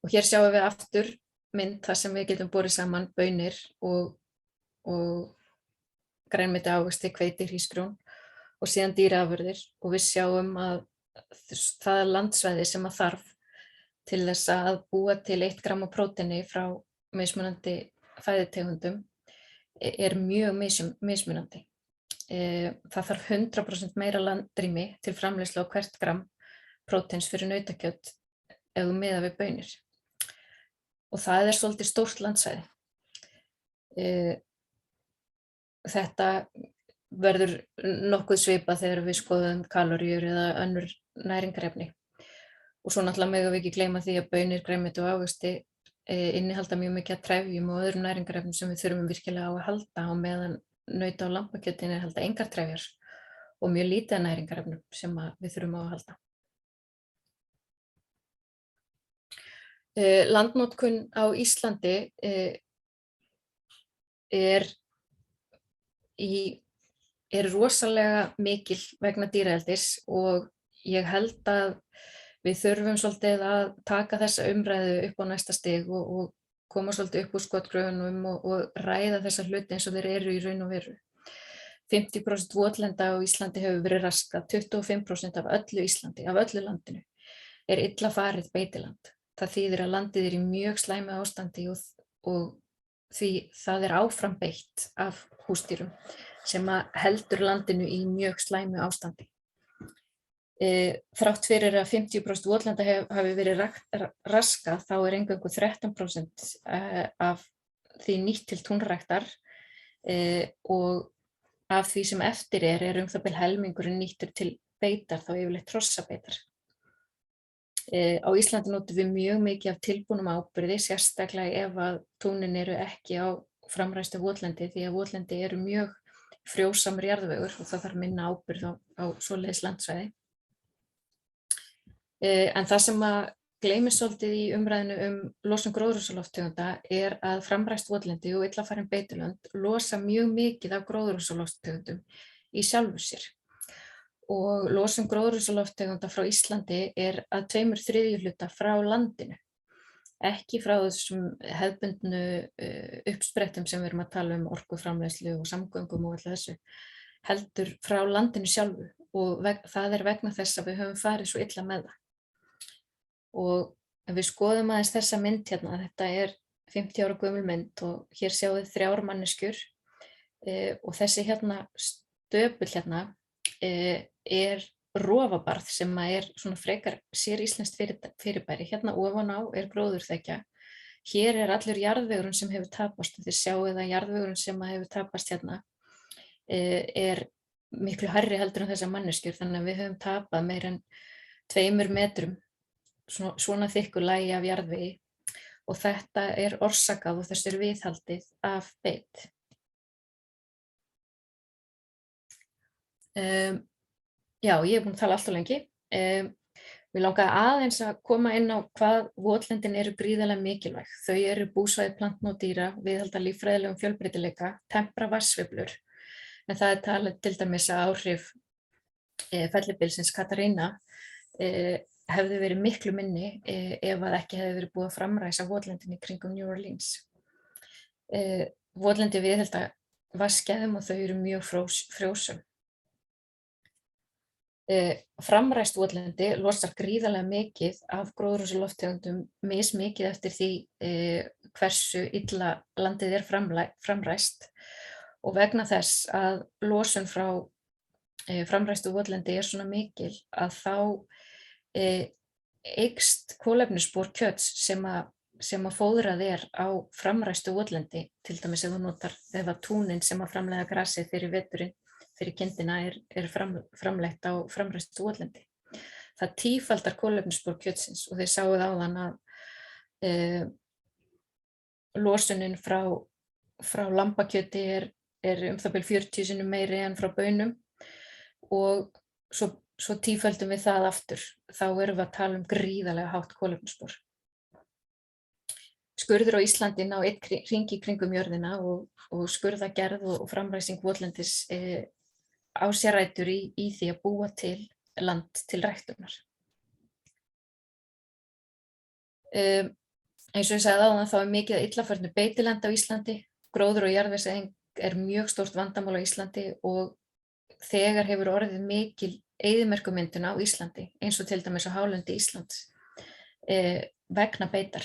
Og hér sjáum við aftur mynd þar sem við getum borið saman baunir og grænmeti, ávexti, hveiti, hrísgrjón og síðan dýraafurðir og við sjáum að það landsvæði sem þarf til þess að búa til 1 gramm af próteini frá mismunandi fæðutegundum mjög mismunandi. Það þarf 100% meira landrými til framleiðslu á hvert gramm próteins fyrir nautakjöt ef þú miðar við baunir. Og það svolítið stórt landsvæði. Þetta verður nokkuð svipað þegar við skoðum kaloríur eða önnur næringarefni. Og svo náttúrulega megum við ekki gleyma því að baunir, grænmeti og ávexti innihalda mjög mikið af trefjum og öðrum næringarefnum sem við þurfum virkilega á að halda á meðan nauta- og lambakjötin innihalda engar trefjar og mjög lítið af næringarefnum sem við þurfum á að halda. Landnotkun á Íslandi er rosalega mikil vegna dýraeldis og ég held að við þurfum svolítið að taka þessa umræðu upp á næsta stig og koma svolítið upp úr skotgröfunum og ræða þessa hluti eins og þeir eru í raun og veru. 50% votlenda á Íslandi hefur verið raskað, 25% af öllu Íslandi, af öllu landinu, er illa farið beitiland. Það þýðir að landið er í mjög slæmu ástandi og því það er áfram beitt af húsdýrum sem heldur landinu í mjög slæmu ástandi. Þrátt fyrir að 50% votlenda hafi verið raskað, þá er eingöngu 13% af því nýtt til túnræktar og af því sem eftir er það bil helmingurinn nýttur til beitar, þá yfirleitt hrossabeitar. Á Íslandi notum við mjög mikið af tilbúnum áburði, sérstaklega ef að túnin eru ekki á framræstu votlendi, því að votlendi eru mjög frjósamur jarðvegur og það þarf minna áburð á svoleiðis landsvæði. En það sem að gleymist svolítið í umræðinu losun gróðurhúsalofttegunda er að framræst votlendi og illa farin beitilönd losa mjög mikið af gróðurhúsalofttegundum í sjálfu sér. Og losun gróðurhúsalofttegunda frá Íslandi er að 2/3 frá landinu, ekki frá þessum hefðbundnu uppsprettum sem við erum að tala orkuframleiðslu og samgöngum og allt þessu, heldur frá landinu sjálfu og það er vegna þess að við höfum farið svo illa með það. Og ef við skoðum aðeins þessa mynd hérna, þetta er 50 ára gömul mynd og hér sjáum við 3 manneskjur og þessi hérna stöpull hérna er rofabarð sem er svona frekar séríslenskt fyrirbæri. Hérna ofan á er gróðurþekja. Hér er allur jarðvegurinn sem hefur tapast og þið sjáum að jarðvegurinn sem hefur tapast hérna er miklu hærri heldur en þessar manneskjur, þannig að við höfum tapað meira en 2 metrum svona þykku lagi af jarðvegi og þetta er orsakað og þessu er viðhaldið af beit. Já, ég er búin að tala allt of lengi. Mig langaði aðeins að koma inn á hvað votlendin eru gríðarlega mikilvæg. Þau eru búsvæði plantna og dýra, viðhalda líffræðilegum fjölbreytileika, tempra vatnsveiflur. En það er talið til dæmis að áhrif fellibylsins Katarina hefði verið miklu minni ef að ekki hefði verið búið að framræsa votlendin í kringum New Orleans. Votlendi viðhalda vatnsgæðum og þau eru mjög frjósum. Framræst votlendi losar gríðarlega mikið af gróðurhúsalofttegundum mismikið eftir því hversu illa landið er framræst og vegna þess að losun frá framræstu votlendi er svona mikil að þá eykst kolefnisspor kjöts sem að fóðrað er á framræstu votlendi, til dæmis ef þú notar þegar túnin sem að framleiða grasið fyrir veturinn fyrir kindina er framleitt á framræstu votlendi. Það tífaldar kolefnisspor kjötsins og þið sáuð áðan að losunin frá lambakjöti er það bil 40 sinnum meiri en frá baunum og svo tíföldum við það aftur, þá erum við að tala gríðarlega hátt kolefnisspor. Skurður á Íslandi ná 1 hring í kringum jörðina og skurðagerð og framræsing votlendis á sér rætur í því að búa til land til ræktunar. Eins og ég sagði áðan þá er mikið illa farnu beitiland á Íslandi, gróður og jarðvegseyðing er mjög stórt vandamál á Íslandi og þegar hefur orðið mikil eyðimerkurmyndun á Íslandi, eins og til dæmis á hálendi Íslands, vegna beitar.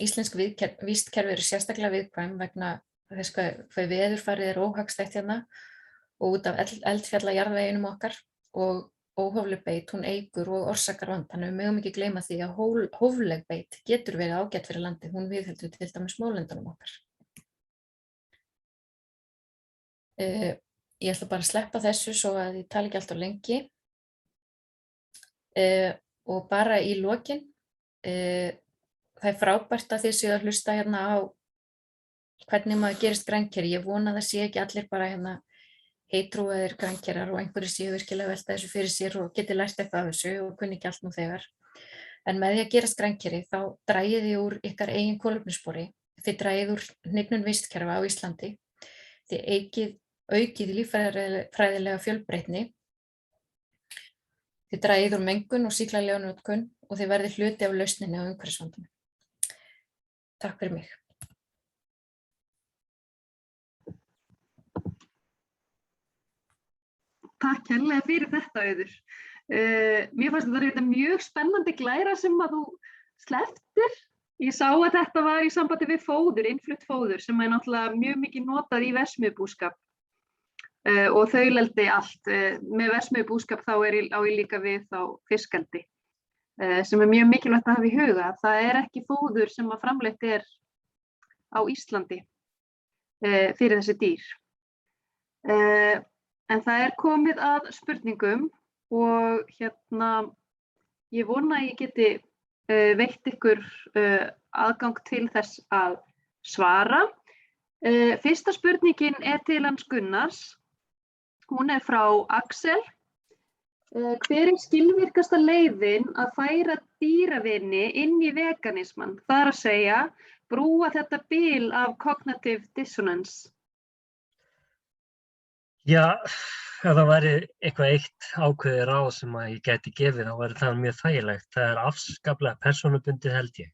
Íslensk vistkerfi eru sérstaklega viðkvæm vegna þess hvað veðurfarið er óhagstætt hérna og út af eldfjallajarðveginum okkar og óhófleg beit, hún eykur og orsakar vand. Þannig við megum ekki gleyma því að hófleg beit getur verið ágætt fyrir landið, hún viðheldur til dæmis smálöndunum okkar. Ég ætla bara að sleppa þessu svo að ég tala ekki alltaf lengi. Og bara í lokin, það er frábært að þið séu að hlusta hérna á hvernig maður gerist grænkeri. Ég vona að það sé ekki allir bara hérna heitrúaðir grænkerar og einhverju séu virkilega velta þessu fyrir sér og geti lært eitthvað af þessu og kunni ekki allt nú þegar. En með því að gera skrænkeri þá dragið þið úr ykkar eigin kolefnisspori, þið dragið úr hnignun vistkerfa á Íslandi, þið aukið líffræðilega fjölbreytni, þið dragið úr mengun og sýklalega notkun og þið verðið hluti af lausninni á umhverfisvandanum. Takk fyrir mig. Takk kærlega fyrir þetta, Auður. Mér fannst þetta mjög spennandi glæra sem að þú slepptir. Ég sá að þetta var í sambandi við fóður, innflutt fóður, sem er náttúrulega mjög mikið notað í verksmiðjubúskap og þauleldi allt. Með verksmiðjubúskap þá á ég líka við þá fiskeldi, sem er mjög mikilvægt að hafa í huga. Það er ekki fóður sem að framleitt er á Íslandi fyrir þessi dýr. En það er komið að spurningum og ég vona að ég geti veitt ykkur aðgang til þess að svara. Fyrsta spurningin er til hans Gunnars. Hún er frá Axel. Hver er skilvirkasta leiðin að færa dýravini inn í veganismann? Það er að segja, brúa þetta bil af cognitive dissonance. Já, ef það væri eitthvað eitt ákveðið ráð sem að ég gæti gefið, þá væri það mjög þægilegt. Það er afskaplega persónubundið held ég.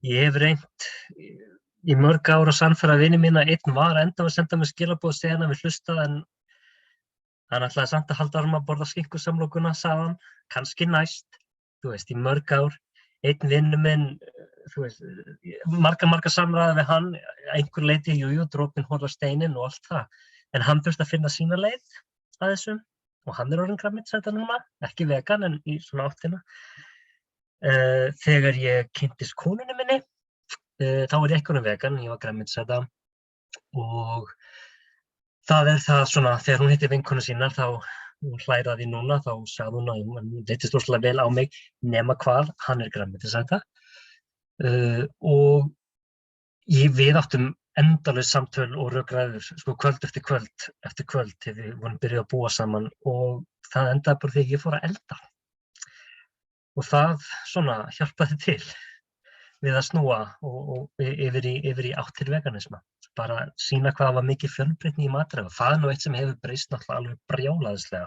Ég hef reynt í mörg ár að sannfæra vini mína, einn var enda að senda mér skilaboð þegar hann við hlustað, en hann ætlaði samt að halda áfram að borða skinkusamlokuna, sagði hann, kannski næst, í mörg ár. Einn vinur minn, marga samræði við hann, einhver leyti, dropinn hola steinin og allt það. En hann þurfti að finna sína leið að þessu og hann er orðinn grænmetisæta núna, ekki vegan en í svona áttina. Þegar ég kynntist konunni minni, þá var ég ekki orðinn vegan, ég var grænmetisæta og það er það svona, þegar hún hitti vinkonu sínar, þá hún hlæraði núna, þá sagði hún að hún leytist rosalega vel á mig, nema hvað, hann er grænmetisæta. Og við áttum endalaus samtöl og rökræður, kvöld eftir kvöld, þegar við vorum byrjuð að búa saman og það endaði bara þegar ég fór að elda. Og það svona hjálpaði til við að snúa yfir í átt til veganisma. Bara sýna hvað var mikið fjölbreytni í matræði. Það er nú eitt sem hefur breyst náttúrulega alveg brjálæðislega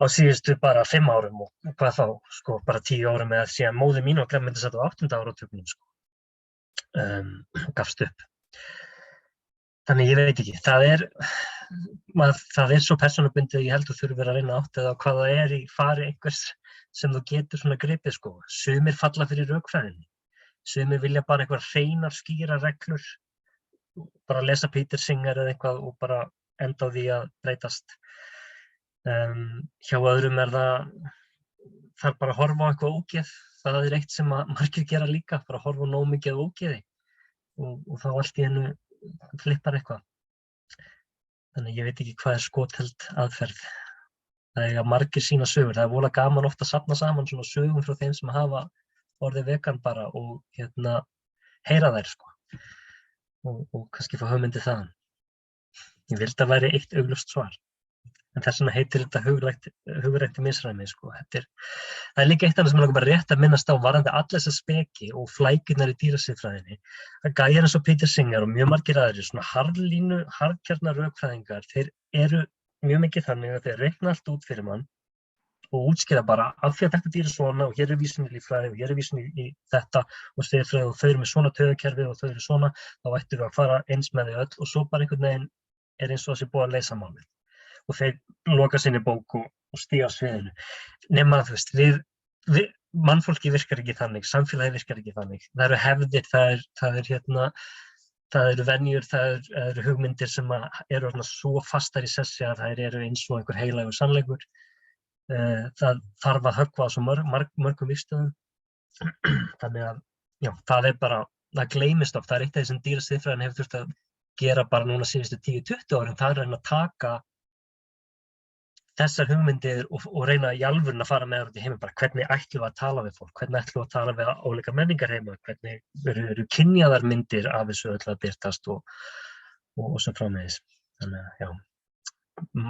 á síðustu bara 5 árum og hvað þá, bara 10 árum eða síðan móðir mín og grænmetisæta á 8. áratugnum, gafst upp. Þannig ég veit ekki, það er svo persónubundið að ég held að þú þurfir að reyna áttið á hvað það er í fari einhvers sem þú getur svona gripið Sumir falla fyrir rökfræðinni, sumir vilja bara einhver hreinar skýra reglur, bara lesa Peter Singer eða eitthvað og bara enda á því að breytast. Hjá öðrum það bara að horfa á eitthvað ógeð, það er eitt sem margir gera líka, bara að horfa á nóg mikið ógeði. Og þá allt í einu flippar eitthvað. Þannig ég veit ekki hvað er skotheld aðferð. Það er að margir sína sögur. Það er voðalega gaman oft að safna saman svona sögum frá þeim sem hafa orðið vegan bara og heyra þær og kannski fá hugmyndið þaðan. Ég vildi að væri eitt augljóst svar. En þess vegna heitir þetta hugrækti misræmi. Það er líka eitt annað sem er bara rétt að minnast á varðandi alla þessa speki og flækjurnar í dýrasiðfræðinni. Það gæjar eins og Peter Singer og mjög margir aðrir, svona harðkjarna rökfræðingar, þeir eru mjög mikið þannig að þeir reikna allt út fyrir mann og útskýra bara af því að þetta dýr er svona og hér er vísun í líffræði og hér er vísun í þetta og siðfræði og þau eru með svona taugakerfi og þau eru svona, þá ættum við að fara eins með þau öll og svo bara einhvern veginn er eins og þessi búið að leysa málið. Og þeir loka sinni bók og stíga á sviðinu. Nema mannfólki virkar ekki þannig, samfélagi virkar ekki þannig. Það eru hefðir, það eru venjur, það eru hugmyndir sem eru svo fastar í sessi að þær eru eins og einhver heilagur sannleikur. Það þarf að höggva á svo mörgum vígstöðum. Þannig að, það er bara, það gleymist oft. Það er eitt af því sem dýrasiðfræðin hefur þurft að gera bara núna síðustu 10-20 árum. Það er að reyna að taka þessar hugmyndir og reyna í alvörun að fara með það út í heiminn, bara hvernig ætlum við að tala við fólk, hvernig ætlum við að tala við ólíka menningarheima, hvernig eru kynjaðar myndir af þessu öll að birtast og svo framvegis. Þannig að,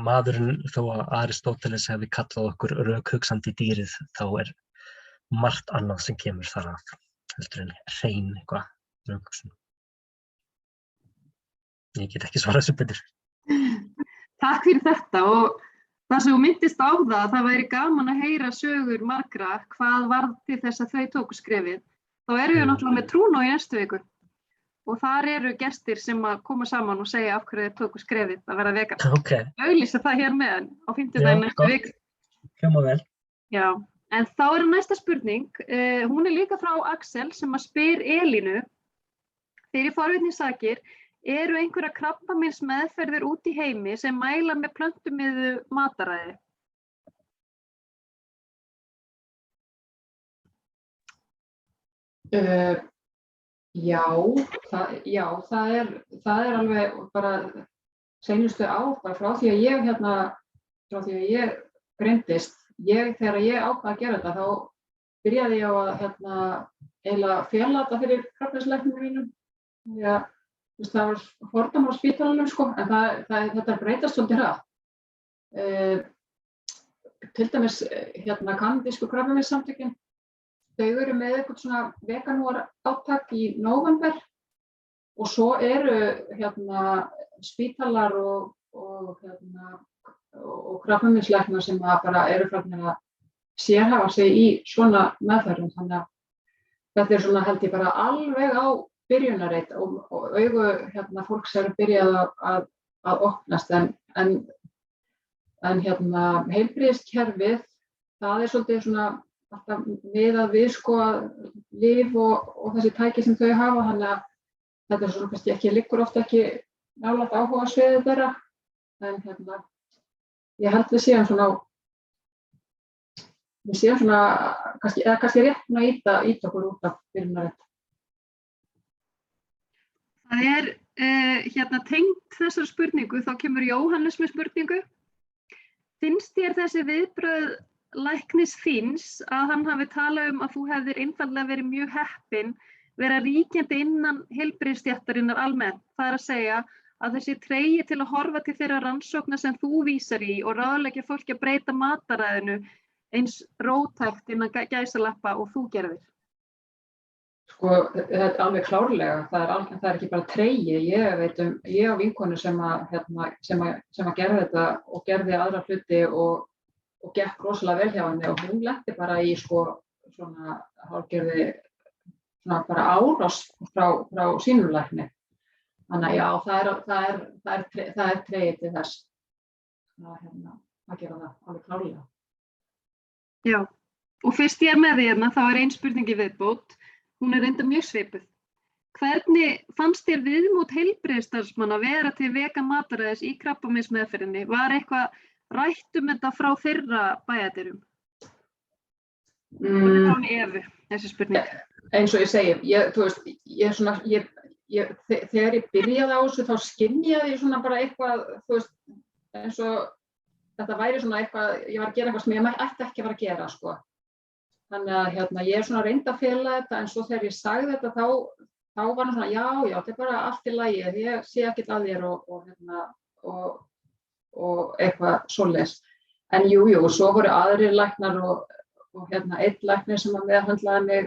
maðurinn, þó að Aristóteles hefði kallað okkur rökhugsandi dýrið, þá er margt annað sem kemur þar af, heldur en hrein eitthvað rökhugsun. Ég get ekki svarað þessu betur. Takk fyrir þetta og það sem þú minntist á það væri gaman að heyra sögur margra hvað varð til þess að þau tóku skrefið. Þá erum við náttúrulega með Trúnó í næstu viku og þar eru gestir sem að koma saman og segja af hverju þeir tóku skrefið að vera vegan. Ok. Auglýsa það hér með á 50 næstu viku. Hljómar vel. Já, en þá er næsta spurning. Hún er líka frá Axel sem að spyr Elínu. Fyrir forvitnisakir, eru einhverja krabbameinsmeðferðir út í heimi sem mæla með plöntumiðuðu mataræði? Já, það er alveg bara seinustu ár, bara frá því að ég greindist, þegar ég ákvað að gera þetta, þá byrjaði ég á að eiginlega fela þetta fyrir krabbameinslæknum mínum. Því að það var fordómar á spítalanum, sko, en þetta breytast svolítið hratt. Til dæmis kanadísku krabbameinssamtökin, þau eru með eitthvað svona veganúar átak í nóvember og svo eru spítalar og krabbameinslæknar sem bara eru farnir að sérhæfa sig í svona meðferðum. Þannig að þetta er svona held ég bara alveg á byrjunarreit og augu fólks eru byrjað að opnast en heilbrigðiskerfið, það er svolítið svona alltaf miðað við sko lyf og þessi tæki sem þau hafa, þannig að þetta er svona kannski ekki, liggur oft ekki nálægt áhugasviðið þeirra, en ég held við séum svona kannski rétt að íta okkur út af byrjunarreit. Það er tengt þessar spurningu, þá kemur Jóhannes með spurningu. Finnst þér þessi viðbrögð læknis þíns að hann hafi talað að þú hefðir einfaldlega verið mjög heppin vera ríkjandi innan heilbrigðisstéttarinnar almennt? Það er að segja að þessi tregi til að horfa til þeirra rannsókna sem þú vísar í og ráðleggja fólki að breyta mataræðinu eins rótækt innan gæsalappa og þú gerðir. Sko, þetta er alveg klárlega, það er ekki bara tregi. Ég á vinkonu sem að gerði þetta og gerði aðra hluti og gekk rosalega vel hjá henni og hún lenti bara í svona hálfgerði svona bara árás frá sínum lækni. Þannig að já, það er tregi til þess að gera það alveg klárlega. Já, og fyrst ég er með því þá er ein spurning í viðbót. Hún er reyndar mjög svipuð. Hvernig fannst þér viðmót heilbrigðisstarfsmanna að vera til vegan mataræðis í krabbameinsmeðferðinni? Var eitthvað rætt þetta frá þeirra bæjardyrum? Frá Evu, þessi spurning. Eins og ég segi, þegar ég byrjaði á þessu þá skynjaði ég svona bara eitthvað, eins og þetta væri svona eitthvað, ég var að gera eitthvað sem ég ætti ekki að vera að gera, sko. Þannig að ég er svona reynd að fela þetta, en svo þegar ég sagði þetta þá var hann svona, já, þetta er bara allt í lagi, ég sé ekkert að þér og eitthvað svoleiðis. En jú, svo voru aðrir læknar og einn læknir sem að meðhandlaði mig,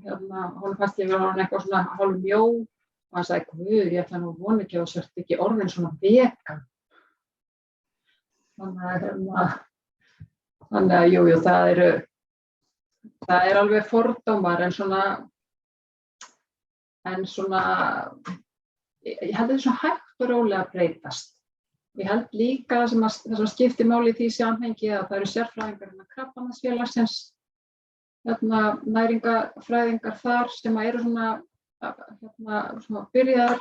honum fannst ég vera eitthvað svona hálf mjó og hann sagði, guð, ég ætla nú vona ekki að sért ekki orðin svona vegan. Þannig að jú, það er alveg fordómar en svona ég held að þetta er svona hægt og rólega að breytast. Ég held líka það sem skiptir máli í því samhengi að það eru sérfræðingar Krabbameinsfélagsins, næringafræðingar þar sem eru svona byrjaðar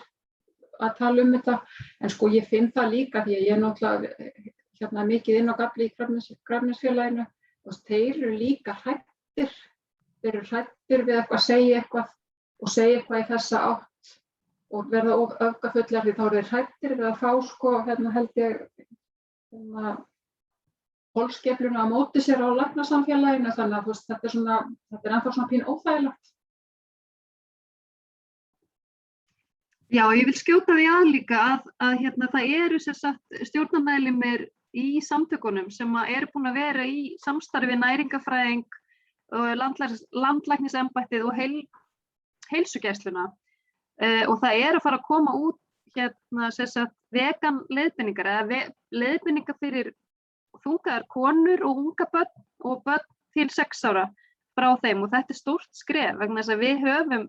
að tala þetta. En sko ég finn það líka því að ég er náttúrulega mikið inn á gafli í Krabbameinsfélaginu og þeir eru líka hræddir. Þeir eru hræddir við eitthvað, segja eitthvað í þessa átt og verða öfgafullar því þá eru þeir hræddir við að fá held ég holskefluna á móti sér á læknasamfélaginu, þannig að þetta er ennþá svona pínu óþægilegt. Já, ég vil skjóta því að líka að það eru stjórnarmeðlimir í samtökunum sem eru búin að vera í samstarfi næringafræðing landlæknisembættið og heilsugæsluna og það að fara að koma út vegan leiðbeiningar eða leiðbeiningar fyrir þungaðar konur og unga börn og börn til 6 ára frá þeim og þetta stórt skref vegna þess að við höfum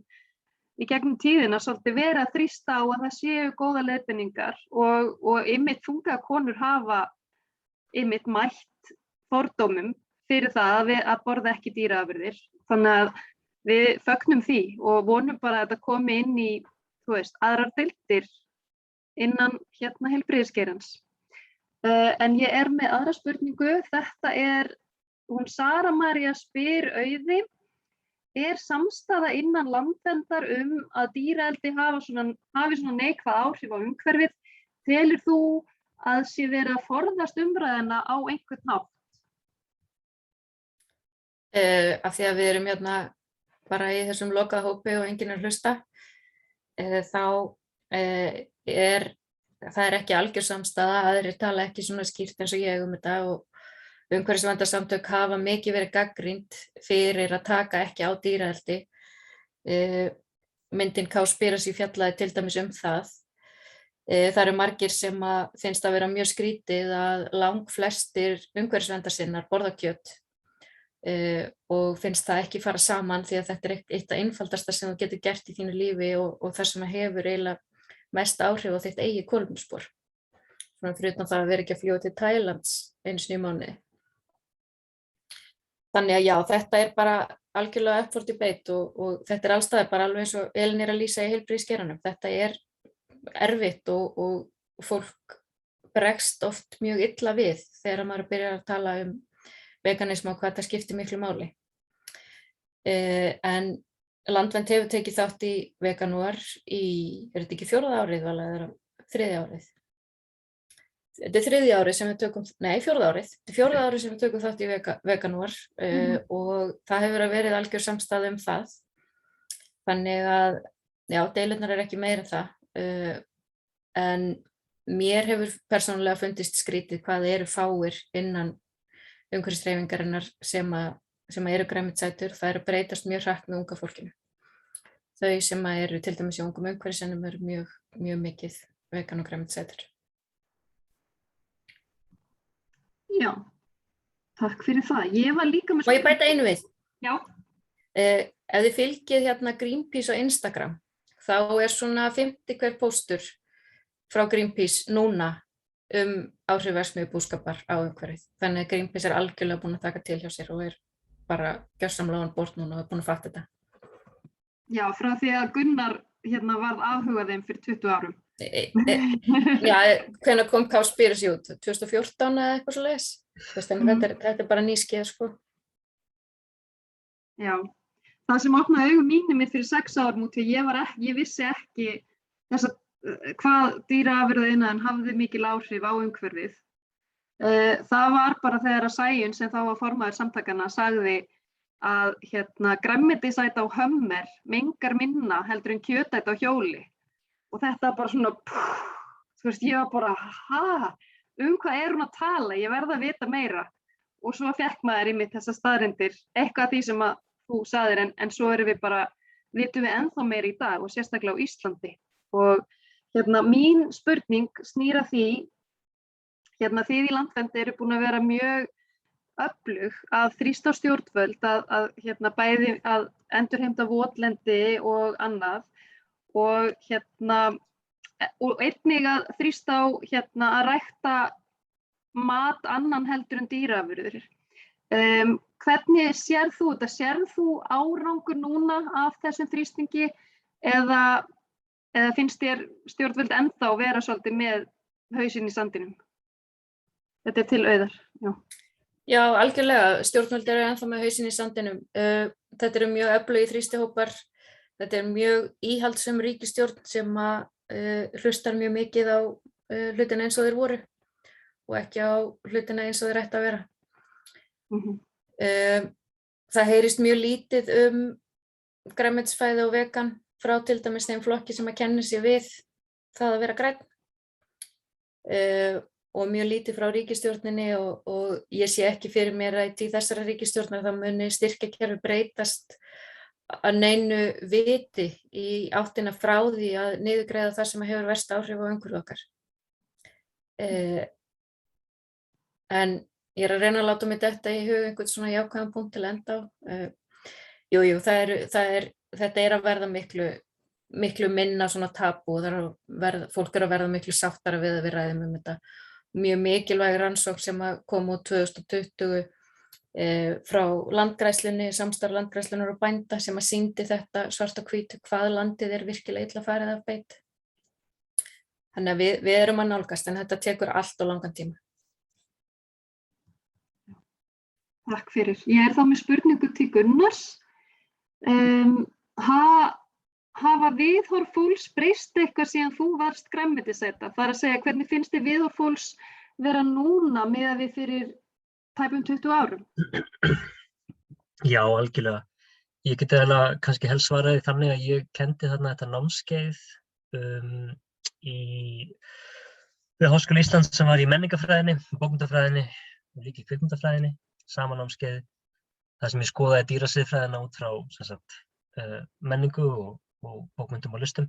í gegnum tíðina svolítið verið að þrýsta á að það séu góða leiðbeiningar og einmitt þungaðar konur hafa einmitt mætt fordómum fyrir það að borða ekki dýraafurðir. Þannig að við fögnum því og vonum bara að þetta komi inn í, aðrar deildir innan heilbrigðisgeirans. En ég með aðra spurningu. Þetta hún Sara María spyr Auði, samstaða innan Landverndar að dýraeldi hafi svona neikvæð áhrif á umhverfið? Telur þú að sé verið að forðast umræðuna á einhvern hátt? Af því að við erum bara í þessum lokaða hópi og enginn hlusta, þá það ekki algjör samstaða, aðrir tala ekki svona skýrt eins og ég þetta og umhverfisverndarsamtök hafa mikið verið gagnrýnd fyrir að taka ekki á dýraeldi. Myndin Cowspiracy fjallaði til dæmis það. Það eru margir sem finnst að vera mjög skrítið að langflestir umhverfisverndarsinnar borða kjöt og finnst það ekki fara saman því að þetta eitt af einfaldasta sem þú getur gert í þínu lífi og það sem hefur eiginlega mest áhrif á þitt eigið kolefnisspor. Fyrir utan það að vera ekki að fljúga til Tælands einu sinni í mánuði. Þannig að já, þetta bara algjörlega up for debate og þetta alls staðar bara alveg eins og Elín að lýsa í heilbrigðisgeiranum. Þetta erfitt og fólk bregst oft mjög illa við þegar maður byrjar að tala veganisma og hvað þetta skiptir miklu máli. En Landvernd hefur tekið þátt í veganúar þetta ekki 4. árið eða 3. árið? Þetta 3. árið sem við tökum, nei 4. árið. Þetta 4. árið sem við tökum þátt í veganúar og það hefur verið algjör samstaða það. Þannig að, já, deilurnar ekki meira en það. En mér hefur persónulega fundist skrítið hvað eru fáir innan umhverfishreyfingarinnar sem eru grænmetisætur. Það breytast mjög hratt með unga fólkinu. Þau sem eru til dæmis í ungum umhverfissinnum eru mjög, mjög mikið vegan og grænmetisætur. Já, takk fyrir það. Ég var líka með... Má ég bæta einu við? Já. Ef þið fylgið Greenpeace á Instagram, þá svona 50 hver póstur frá Greenpeace núna áhrif verksmiðjubúskapar á umhverfið. Þannig að Greenpeace algjörlega búin að taka til hjá sér og bara gjörsamlega on board núna og búin að fatta þetta. Já, frá því að Gunnar varð áhugað þeim fyrir 20 árum. Já, hvenær kom Cowspiracy út? 2014 eða eitthvað svoleiðis? Þetta bara nýskeið, sko. Já, það sem opnaði augu mínu fyrir 6 árum út því ég vissi ekki hvað dýraafurðaiðnaðurinn hafði mikil áhrif á umhverfið. Það var bara þegar að Sæunn sem þá var formaður samtakanna sagði að grænmetisæta á Hummer mengar minna heldur en kjötæta á hjóli. Og þetta bara svona, ég var bara, hvað hún að tala? Ég verð að vita meira. Og svo fékk maður einmitt þessar staðreyndir, eitthvað af því sem að þú sagðir, en svo vitum við ennþá meira í dag og sérstaklega á Íslandi. Og mín spurning snýr að því, þið í Landvernd eru búin að vera mjög öflug að þrýsta á stjórnvöld bæði að endurheimta votlendi og annað og einnig að þrýsta á að rækta mat annan heldur en dýraafurðir. Hvernig sérð þú þetta? Sérð þú árangur núna af þessum þrýstingi eða finnst þér stjórnvöld ennþá vera svolítið með hausinn í sandinum? Þetta til Auðar. Já, algjörlega. Stjórnvöld eru ennþá með hausinn í sandinum. Þetta eru mjög öflugir þrýstihópar. Þetta mjög íhaldssöm ríkisstjórn sem hlustar mjög mikið á hlutina eins og þeir voru og ekki á hlutina eins og þeir ættu að vera. Það heyrist mjög lítið grænmetisfæði og vegan frá til dæmis þeim flokki sem að kenna sig við það að vera grænn. og mjög lítið frá ríkisstjórninni og ég sé ekki fyrir mér að í tíð þessara ríkisstjórnar þá muni styrkjakerfi breytast að neinu viti í áttina frá því að niðurgreiða það sem hefur verst áhrif á umhverfi okkar. En ég er að reyna að láta mig detta í hug einhvern svona jákvæðan punkt til að enda á. Jú, þetta er að verða miklu minna svona tabú og fólk er að verða miklu sáttara við að við ræðum þetta. Mjög mikilvæg rannsókn sem kom út 2020 frá landgræðslunni, samstarf landgræðslunnar og bænda sem sýndi þetta svart á hvítu hvað landið er virkilega illa farið af beit. Þannig að við erum að nálgast en þetta tekur allt og langan tíma. Takk fyrir. Ég er þá með spurningu til Gunnars. Hafa viðhorf fólks breyst eitthvað síðan þú varst grænmetisæta? Það er að segja, hvernig finnst þið viðhorf fólks vera núna miðað við fyrir tæpum 20 árum? Já, algjörlega. Ég geti eiginlega kannski helst svaraði þannig að ég kenndi þarna þetta námskeið við Háskóla Íslands sem var í menningafræðinni, bókmennafræðinni og líka í kvikmyndafræðinni, sama námskeið. Það sem ég skoðaði dýrasiðfræðina út frá menningu og bókmyndum og listum.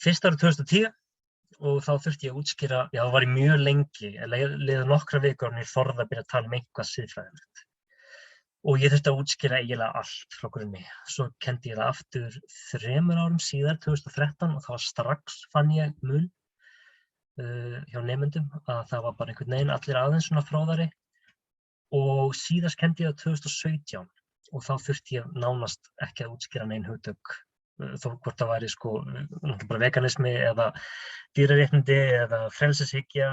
Fyrst árið 2010 og þá þurfti ég að útskýra, já það var ég mjög lengi, liðu nokkra vikur og ég þorði að byrja að tala eitthvað siðfræðilegt. Og ég þurfti að útskýra eiginlega allt frá grunni. Svo kenndi ég það aftur 3 árum síðar, 2013, og þá strax fann ég mun hjá nemendum að það var bara einhvern veginn allir aðeins svona fróðari. Og síðast kenndi ég það 2017 og þá þurfti ég nánast ekki að útskýra nein hugtök, þó hvort það væri bara veganismi eða dýraréttindi eða frelsishyggja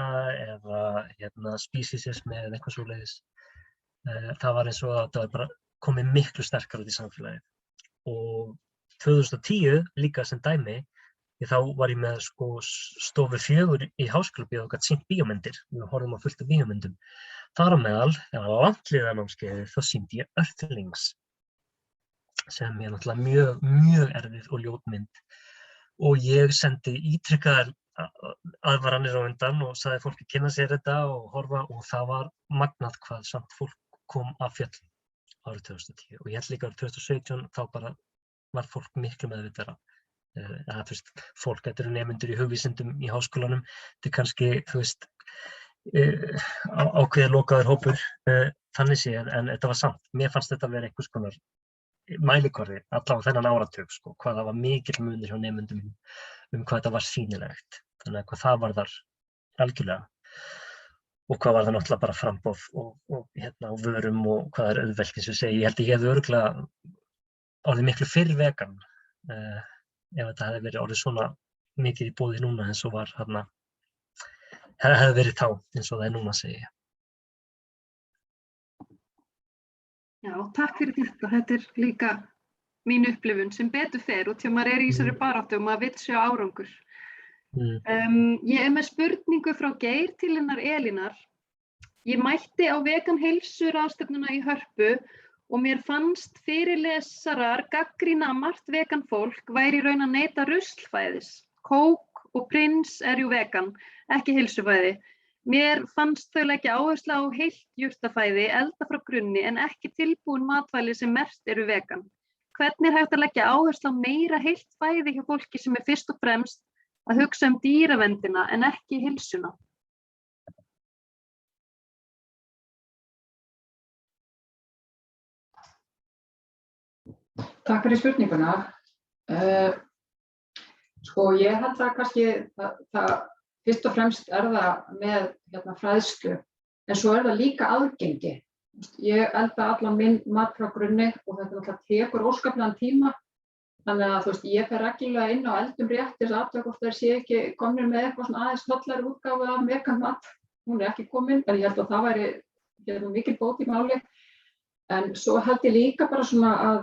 eða spesísismi eða eitthvað svoleiðis. Það var eins og að það var bara komið miklu sterkar út í samfélagið. Og 2010 líka sem dæmi, þá var ég með stofu 4 í Háskólabíó og gat sýnt bíómyndir. Við horfum á fullt af bíómyndum. Þar á meðal, landliðanámskeiði, þá sýndi ég Earthlings, sem er náttúrulega mjög erfið og ljót mynd. Og ég sendi ítrekkaðar aðvaranir á undan og sagði fólki kynna sér þetta og horfa, og það var magnað hvað samt fólk kom af fjöllum árið 2010. Og ég held líka árið 2017, þá bara var fólk miklu meðvitaðra. Fólk, þetta eru nemendur í hugvísindum í háskólanum, þetta er kannski, ákveðið lokaður hópur, þannig sé, en þetta var samt. Mér fannst þetta að vera einhvers konar mælikvarði, allavega þennan áratug, hvað það var mikill munur hjá nemendum hvað þetta var sýnilegt. Þannig að hvað það var þar algjörlega. Og hvað var það náttúrulega bara framboð og vörum og hvað er auðvelt, eins og ég segi. Ég held að ég hefði örugglega orðið miklu fyrr vegan ef þetta hefði verið orðið svona mikið í boði núna eins og var þarna. Það hefði verið þá eins og það er núna, segi ég. Já, takk fyrir þetta. Þetta er líka mín upplifun sem betur fer út því að maður er í þessari baráttu og maður vill sjá árangur. Ég er með spurningu frá Geir til hennar Elínar. Ég mætti á vegan heilsuráðstefnuna í Hörpu og mér fannst fyrirlesarar gagnrýna að margt vegan fólk væri í raun að neyta ruslfæðis. Kók og Prins er jú vegan, ekki heilsufæði. Mér fannst þau leggja áherslu á heilt jurtafæði, elda frá grunni en ekki tilbúin matvæli sem merkt eru vegan. Hvernig er hægt að leggja áherslu á meira heilt fæði hjá fólki sem er fyrst og fremst að hugsa dýraverndina en ekki heilsuna? Takk fyrir spurninguna. Ég held að kannski það fyrst og fremst er það með fræðslu, en svo er það líka aðgengi. Ég elda allan minn mat frá grunni og þetta náttúrulega tekur óskaplegan tíma. Þannig að ég fer reglulega inn á eldum rétt til að athuga hvort þeir séu ekki komnir með eitthvað svona aðeins hollari útgáfu af vegan mat. Hún er ekki komin, en ég held að það væri mikil bót í máli. En svo held ég líka bara svona að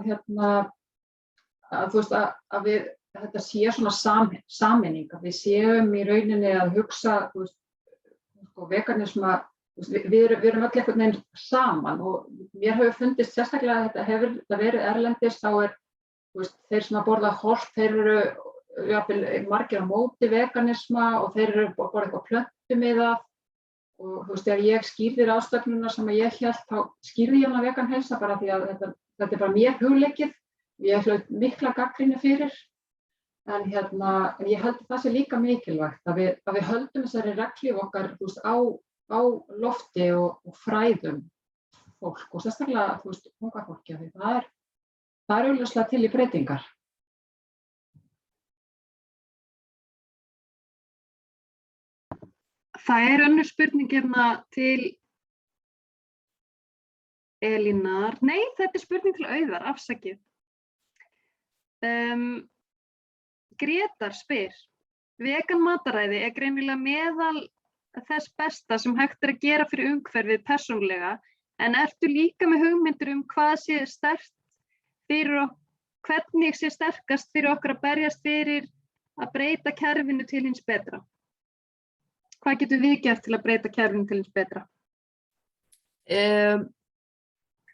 þetta sé svona sameining, að við séum í rauninni að hugsa veganisma, við erum öll einhvern veginn saman og mér hefur fundist sérstaklega að þetta hefur verið erlendis, þá er þeir sem að borða holt, þeir eru margir á móti veganisma og þeir eru að borða eitthvað plöntumiðað og þú veist, þegar ég skýrði ráðstefnuna sem ég hélt, þá skýrði ég hana vegan heilsa bara því að þetta er bara mér hugleikið. Ég hlaut mikla gagnrýni fyrir, en ég held að það sé líka mikilvægt að við höldum þessari reglíf okkar, þú veist, á lofti og fræðum fólk og sérstaklega, þú veist, unga fólki, af því það er augljóslega til í breytingar. Það önnur spurning hérna til Elínar. Nei, þetta er spurning til Auðar, afsakið. Grétar spyr, vegan mataræði er greinilega meðal þess besta sem hægt er að gera fyrir umhverfið persónulega, en ertu líka með hugmyndir hvað sé sterkt fyrir okkur, hvernig sé sterkast fyrir okkur að berjast fyrir að breyta kerfinu til hins betra? Hvað getum við gert til að breyta kerfinu til hins betra?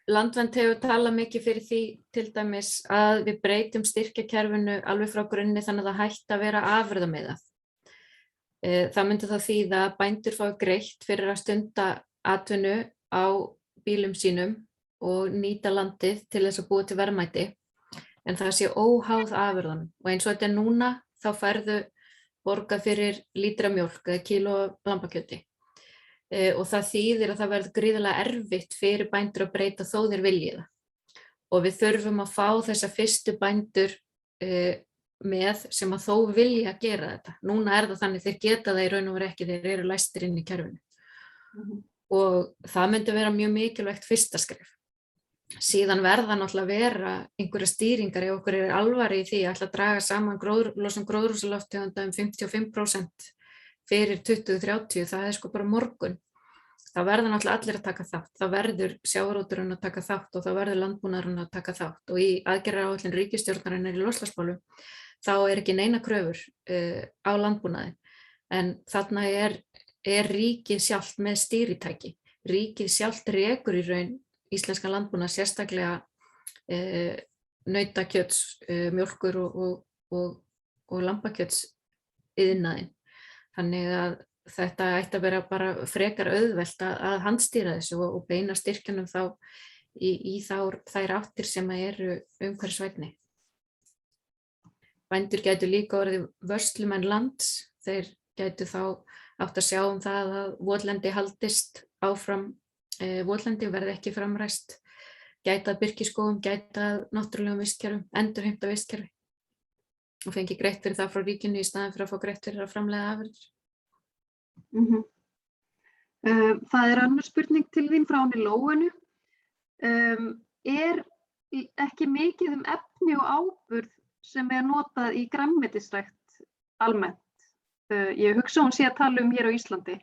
Landvernd hefur talað mikið fyrir því til dæmis að við breytum styrkjakerfinu alveg frá grunni þannig að það hætti að vera afurðamiðað. Það myndi þá þýða að bændur fái greitt fyrir að stunda atvinnu á bílum sínum og nýta landið til þess að búa til verðmæti, en það sé óháð afurðunum. Og eins og þetta er núna, þá færðu borgað fyrir lítra mjólk eða kíló lambakjöti. Og það þýðir að það verður gríðarlega erfitt fyrir bændur að breyta þó þeir vilji það. Og við þurfum að fá þessa fyrstu bændur með sem að þó vilja gera þetta. Núna er það þannig þeir geta það í raun og veru ekki, þeir eru læstir inn í kerfinu. Og það myndi vera mjög mikilvægt fyrsta skref. Síðan verða náttúrulega vera einhverja stýringar ef okkur er alvari í því að ætla að draga saman losun gróðurhúsalofttegunda 55% fyrir 2030, það er sko bara morgun. Það verður náttúrulega allir að taka þátt, það verður sjávarútvegurinn að taka þátt og það verður landbúnaðurinn að taka þátt. Og í aðgerðaáætlun ríkisstjórnarinnar í loftslagsmálum þá er ekki neina kröfur á landbúnaðinn, en þarna er ríkið sjálft með stýritæki. Ríkið sjálft rekur í raun íslenskan landbúnað, sérstaklega nautakjöts, mjólkur og lambakjöts iðnaðinn. Þannig að þetta ætti að vera bara frekar auðvelt að handstýra þessu og beina styrkjunum þá í þær áttir sem eru umhverfisvænni. Bændur gætu líka orðið vörslumenn lands, þeir gætu þá átt að sjá það að votlendi haldist áfram, votlendi verði ekki framræst, gæta birkiskógum, gæta náttúrulegum vistkerfum, endurheimta vistkerfi og fengi greitt fyrir það frá ríkinu í staðinn fyrir að fá greitt fyrir að framleiða afurðir. Það önnur spurning til þín frá henni Lóunu. Er ekki mikið efni og áburð sem notað í grænmetisrækt almennt? Ég hugsa hún sé að tala hér á Íslandi.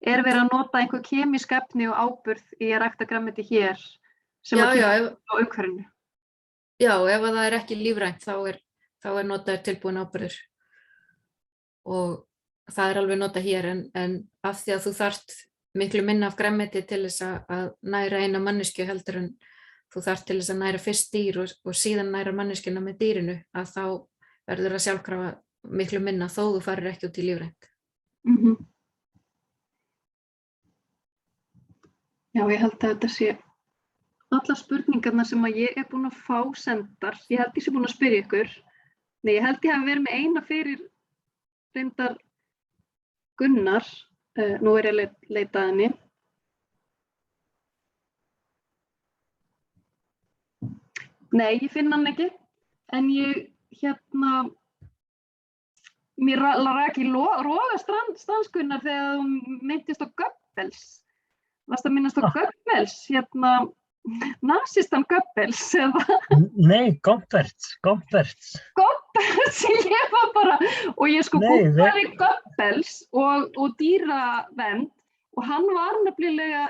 Er verið að nota einhver kemísk efni og áburð í að rækta grænmeti hér sem að kemur á umhverfinu? Já, ef það er ekki lífrænt þá er notaður tilbúin áburður og það er alveg notað hér, en af því að þú þarft miklu minna af grænmeti til þess að næra eina manneskju heldur en þú þarft til þess að næra fyrst dýr og síðan næra manneskjuna með dýrinu, að þá verður það sjálfkrafa miklu minna þó þú farir ekki út í lífrænt. Já, ég held að þetta sé allar spurningarna sem að ég búin að fá sendar. Ég held ég sé búin að spyrja ykkur. Nei, ég held ég hafi verið með eina fyrir reyndar Gunnar, nú ég að leita að henni. Nei, ég finn hann ekki, en ég mér rak í roga stanskunnar þegar þú myndist á Goebbels. Varst að minnast á Goebbels, nasistan Goebbels eða? Nei, Gompertz. Goebbels, ég var bara, og ég googlaði Goebbels og dýravernd og hann var nefnilega,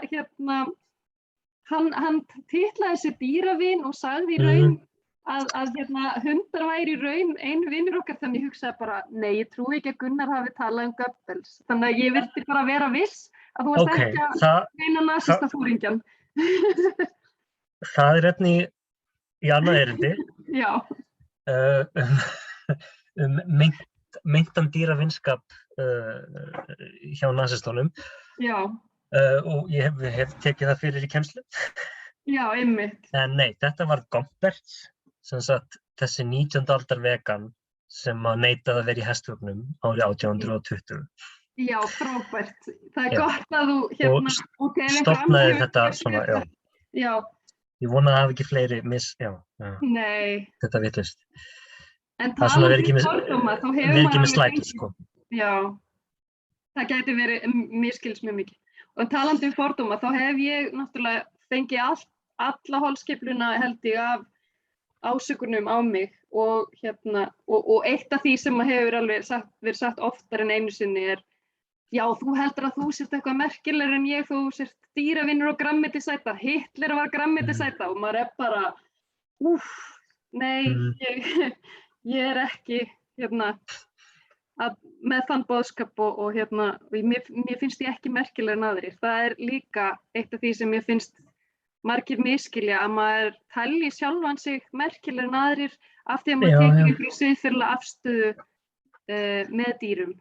hann titlaði sér dýravin og sagði í raun að hundar væri í raun einu vinur okkar, þannig ég hugsaði bara, nei, ég trúi ekki að Gunnar hafi talað Goebbels, þannig að ég vildi bara vera viss að þú varst ekki að meina nasista fóringjan. Það er einnig í annað erindi. Já. meintan dýravinskap hjá nasistunum Já, og ég hef tekið það fyrir í kennslu. já, einmitt. En nei, þetta var Gompertz, sem sagt þessi 19. aldar vegan sem að neitaði að vera í hestvögnum árið 1820. Já, frábært. Það er Já. gott að þú Og ef einhver stofnaði annar þetta hefur svona, gert þetta. Já, Ég vona að það hafi ekki fleiri nei. þetta vitlaust. En Það er svona talandi fordóma, þá hefur verið ekki með alveg slætu, fengið- sko. Já, það gæti verið miskils mjög mikið. Og talandi fordóma, þá hef ég náttúrulega fengið alla holskefluna held ég af ásökunum á mig og eitt af því sem hefur alveg verið sagt oftar en einu sinni er já, þú heldur að þú sért eitthvað merkilegur en ég, þú sért dýravinur og grænmetisæta. Hitler var grænmetisæta og maður er bara, nei, ég er ekki með þann boðskap og mér finnst ég ekki merkilegur en aðrir. Það er líka eitt af því sem mér finnst margir miskilja að maður telji sjálfan sig merkilegur en aðrir af því að maður tekur einhverju siðferðilega afstöðu með dýrum.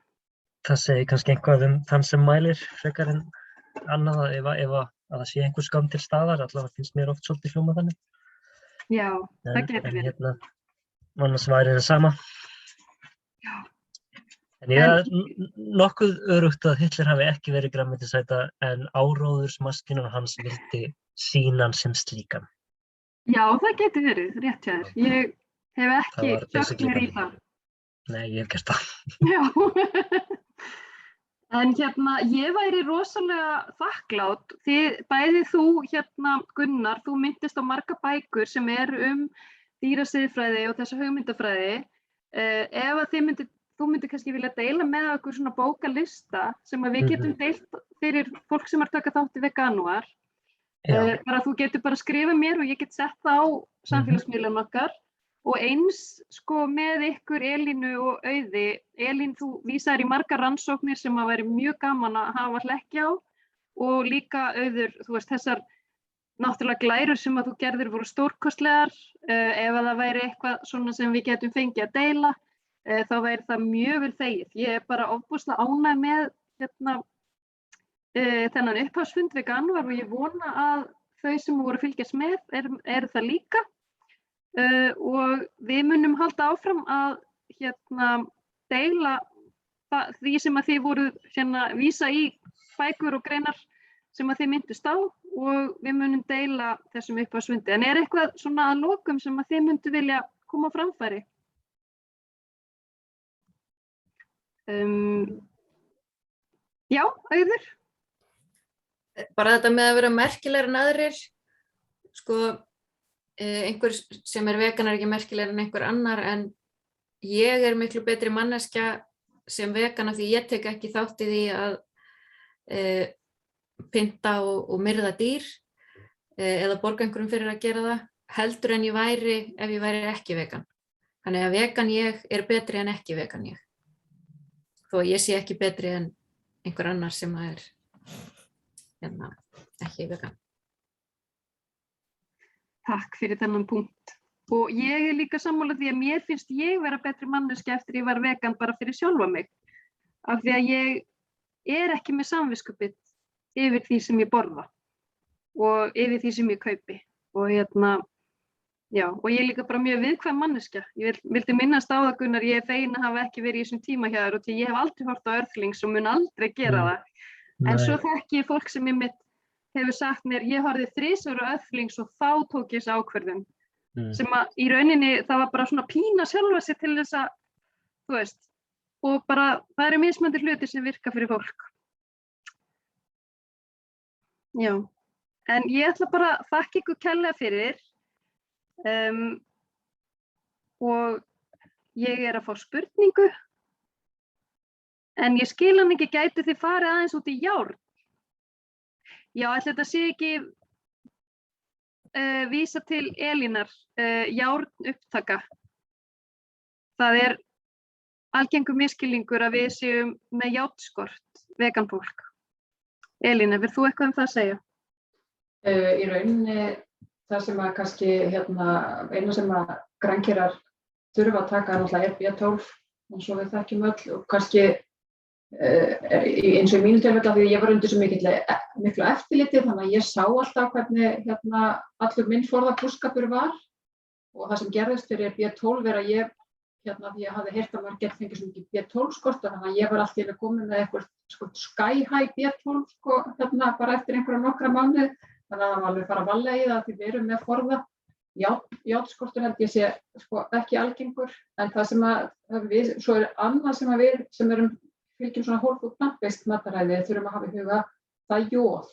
Það segir kannski eitthvað þann sem mælir frekar en annað ef að það sé einhver skam til staðar, allavega finnst mér oft svolítið hljóma þannig. Já, það getur verið. Annars væri það sama. Já. En ég er nokkuð öruggt að Hitler hafi ekki verið grænmetisæta en áróðursmaskínan hans vildi sýna hann sem slíkan. Já, það getur verið, rétt hjá þér. Ég hef ekki sökt mér í það. Nei, ég hef gert það. Já. En ég væri rosalega þakklát. Bæði þú Gunnar, þú minntist á marga bækur sem eru dýrasiðfræði og þessa hugmyndafræði. Ef að þú myndir kannski vilja deila með okkur svona bókalista sem að við getum deilt fyrir fólk sem er að taka þátt í veganúar. Bara þú getur bara skrifa mér og ég get sett það á samfélagsmiðlum okkar. Og eins með ykkur Elínu og Auði. Elín, þú vísaðir í margar rannsóknir sem að væri mjög gaman að hafa hlekkja á og líka Auður, þú veist, þessar náttúrulega glærur sem að þú gerðir voru stórkostlegar. Ef að það væri eitthvað svona sem við getum fengið að deila, þá væri það mjög vel þegið. Ég er bara ofboðslega ánægð með þennan upphafsfund veganúar og ég vona að þau sem voru að fylgjast með eru það líka. Og við munum halda áfram að deila því sem að þið voru vísa í bækur og greinar sem að þið myndust á og við munum deila þessum upphafsfundi. En er eitthvað svona að lokum sem að þið myndu vilja koma á framfæri? Já, Auður? Bara þetta með að vera merkilegur en aðrir, einhver sem er vegan er ekki merkilegur en einhver annar en ég er miklu betri manneskja sem vegan af því ég tek ekki þátt í því að pynta og myrða dýr eða borga einhverjum fyrir að gera það heldur en ég væri ef ég væri ekki vegan. Þannig að vegan ég er betri en ekki vegan ég. Þó ég sé ekki betri en einhver annar sem er ekki vegan. Takk fyrir þennan punkt. Og ég er líka sammála því að mér finnst ég vera betri manneskja eftir ég var vegan bara fyrir sjálfa mig. Af því að ég er ekki með samviskubit yfir því sem ég borða og yfir því sem ég kaupi. Og og ég er líka bara mjög viðkvæm manneskja. Ég vildi minnast á það, Gunnar, ég er fegin að hafa ekki verið í þessum tíma hjá þér og því ég hef aldrei horft á Earthlings og mun aldrei gera það. En svo þekki ég fólk sem hefur sagt mér, ég horfði 3 á Earthlings og þá tók ég þessa ákvörðun. Sem að í rauninni það var bara svona pína sjálfa sig til þess að, þú veist, og bara það eru mismunandi hlutir sem virka fyrir fólk. Já, en ég ætla bara að þakka ykkur kærlega fyrir og ég er að fá spurningu en ég skil hann ekki, gætu þið farið aðeins út í járn? Já, ætli þetta sé ekki vísa til Elínar, járn upptaka. Það er algengur misskilningur að við séum með járnskort, vegan fólk. Elína, verð þú eitthvað það að segja? Í rauninni það sem að kannski eina sem að grænkerar þurfa að taka náttúrulega er B12 eins og við þekkjum öll og kannski eins og í mínu tilfelli af því að ég var undir svo miklu eftirliti þannig að ég sá alltaf hvernig allur minn forðabúskapur var og það sem gerðist fyrir B12 er að ég því ég hafði heyrt að maður geti fengið svo mikið B12 skort þannig að ég var alltaf í að koma með eitthvað sky high B12 bara eftir einhverja nokkra mánuði þannig að það var alveg fara að vallega í það því við erum með forða játskortur held ég sé ekki algengur en það sem að við svo er annað sem að við sem erum fylgjum svona whole food plant-based mataræði þurfum að hafa í huga það er jóð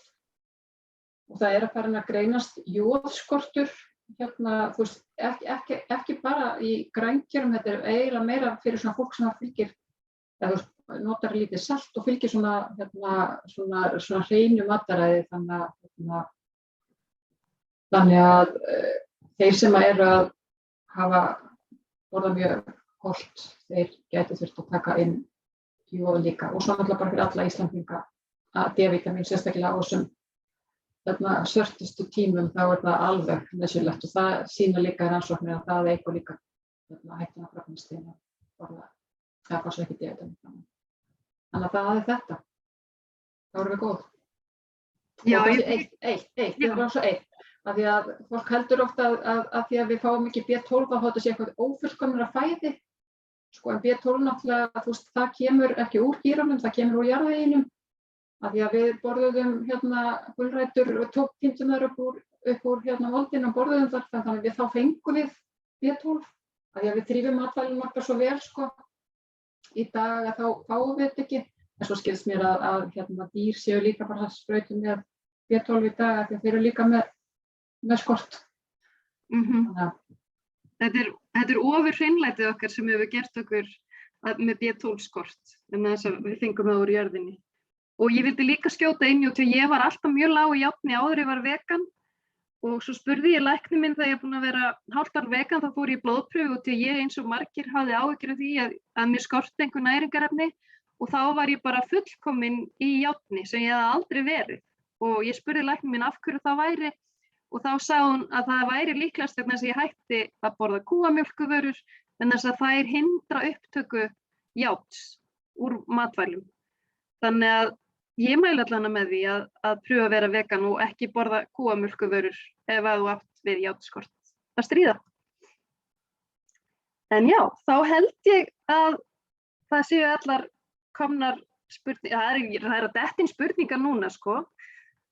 og það er að fara að greinast jóðskortur þú veist, ekki bara í grænkjörum, þetta er eiginlega meira fyrir svona fólk sem fylgir, notar lítið salt og fylgir svona hreinu mataræði þannig að þeir sem eru að hafa borða mjög hollt, þeir gætu þurft að taka inn jóð líka og svo náttúrulega bara fyrir alla Íslandinga að D-vitamin sérstaklega á þessum svörtustu tímum þá er það alveg nauðsynlegt og það sýna líka rannsóknir að það eykur líka hættuna krabbameinsstiga það fá svo ekki D-vitamin þannig að það er þetta þá erum við góð Já, og það var svo eitt af því að fólk heldur ofta að því að við fáum ekki B12 þá þetta sé eitthvað ófullkomnara fæði en B12 náttúrulega það kemur ekki úr dýrunum, það kemur úr jarðveginum af því að við borðuðum gulrætur og tók píntunar upp úr moldinu og borðuðum þar þannig að við þá fengum við B12 af því að við þrífum matvælinn okkar svo vel í dag að þá fáum við þetta ekki en svo skilst mér að dýr séu líka bara sprautum með B12 í dag af því að þeir eru líka með skort Þetta er ofur hreinlætið okkar sem hefur gert okkur með B12 skort en þess að við fengum það úr jörðinni og ég vildi líka skjóta inn því að ég var alltaf mjög lág í járni áður ég var vegan og svo spurði ég lækni minn þegar ég er búin að vera hálft ár vegan þá fór ég í blóðprufu og því að ég eins og margir hafði áhyggjur af því að mér skorti einhver næringarefni og þá var ég bara fullkomin í járni sem ég hafði aldrei verið og ég spurði lækni minn af hverju það væri og þá sagði hún að það væri líklegast vegna þess að ég hætti að borða kúamjólkurvörur en þess að þær hindra upptöku járns úr matvælum. Þannig að ég mæli allan með því að pröfa að vera vegan og ekki borða kúamjólkurvörur ef að þú átt við járnskort að stríða. En já, þá held ég að það séu allar komnar spurningar, það er að detta inn spurningar núna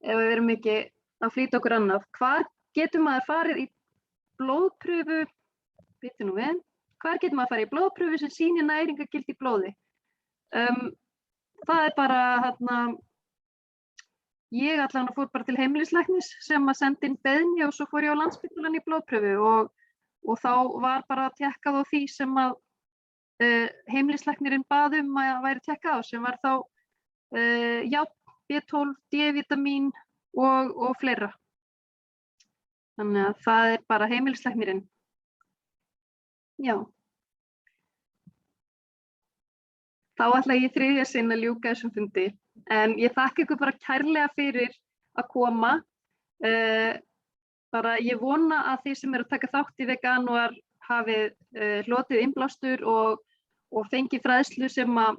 ef við erum ekki að flýta okkur annað. Hvar getur maður farið í blóðprufu, hvar getur maður farið í blóðprufu sem sýnir næringargildi í blóði? Það er bara, ég allan fór bara til heimilislæknis sem að senda inn beiðni og svo fór ég á Landspítalann í blóðprufu og þá var bara tékkað á því sem að heimilislæknirinn bað að væri tékkað á sem var þá B12, D-vitamin og fleira. Þannig að það er bara heimilislæknirinn. Já. Þá ætla ég í þriðja sinn að ljúka þessum fundi. En ég þakka ykkur bara kærlega fyrir að koma. Ég vona að þið sem eru að taka þátt í veganúar hafið hlotið innblástur og fengið fræðslu sem að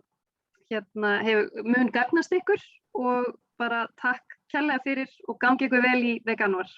mun gagnast ykkur og bara takk kærlega fyrir og gangi ykkur vel í veganúar.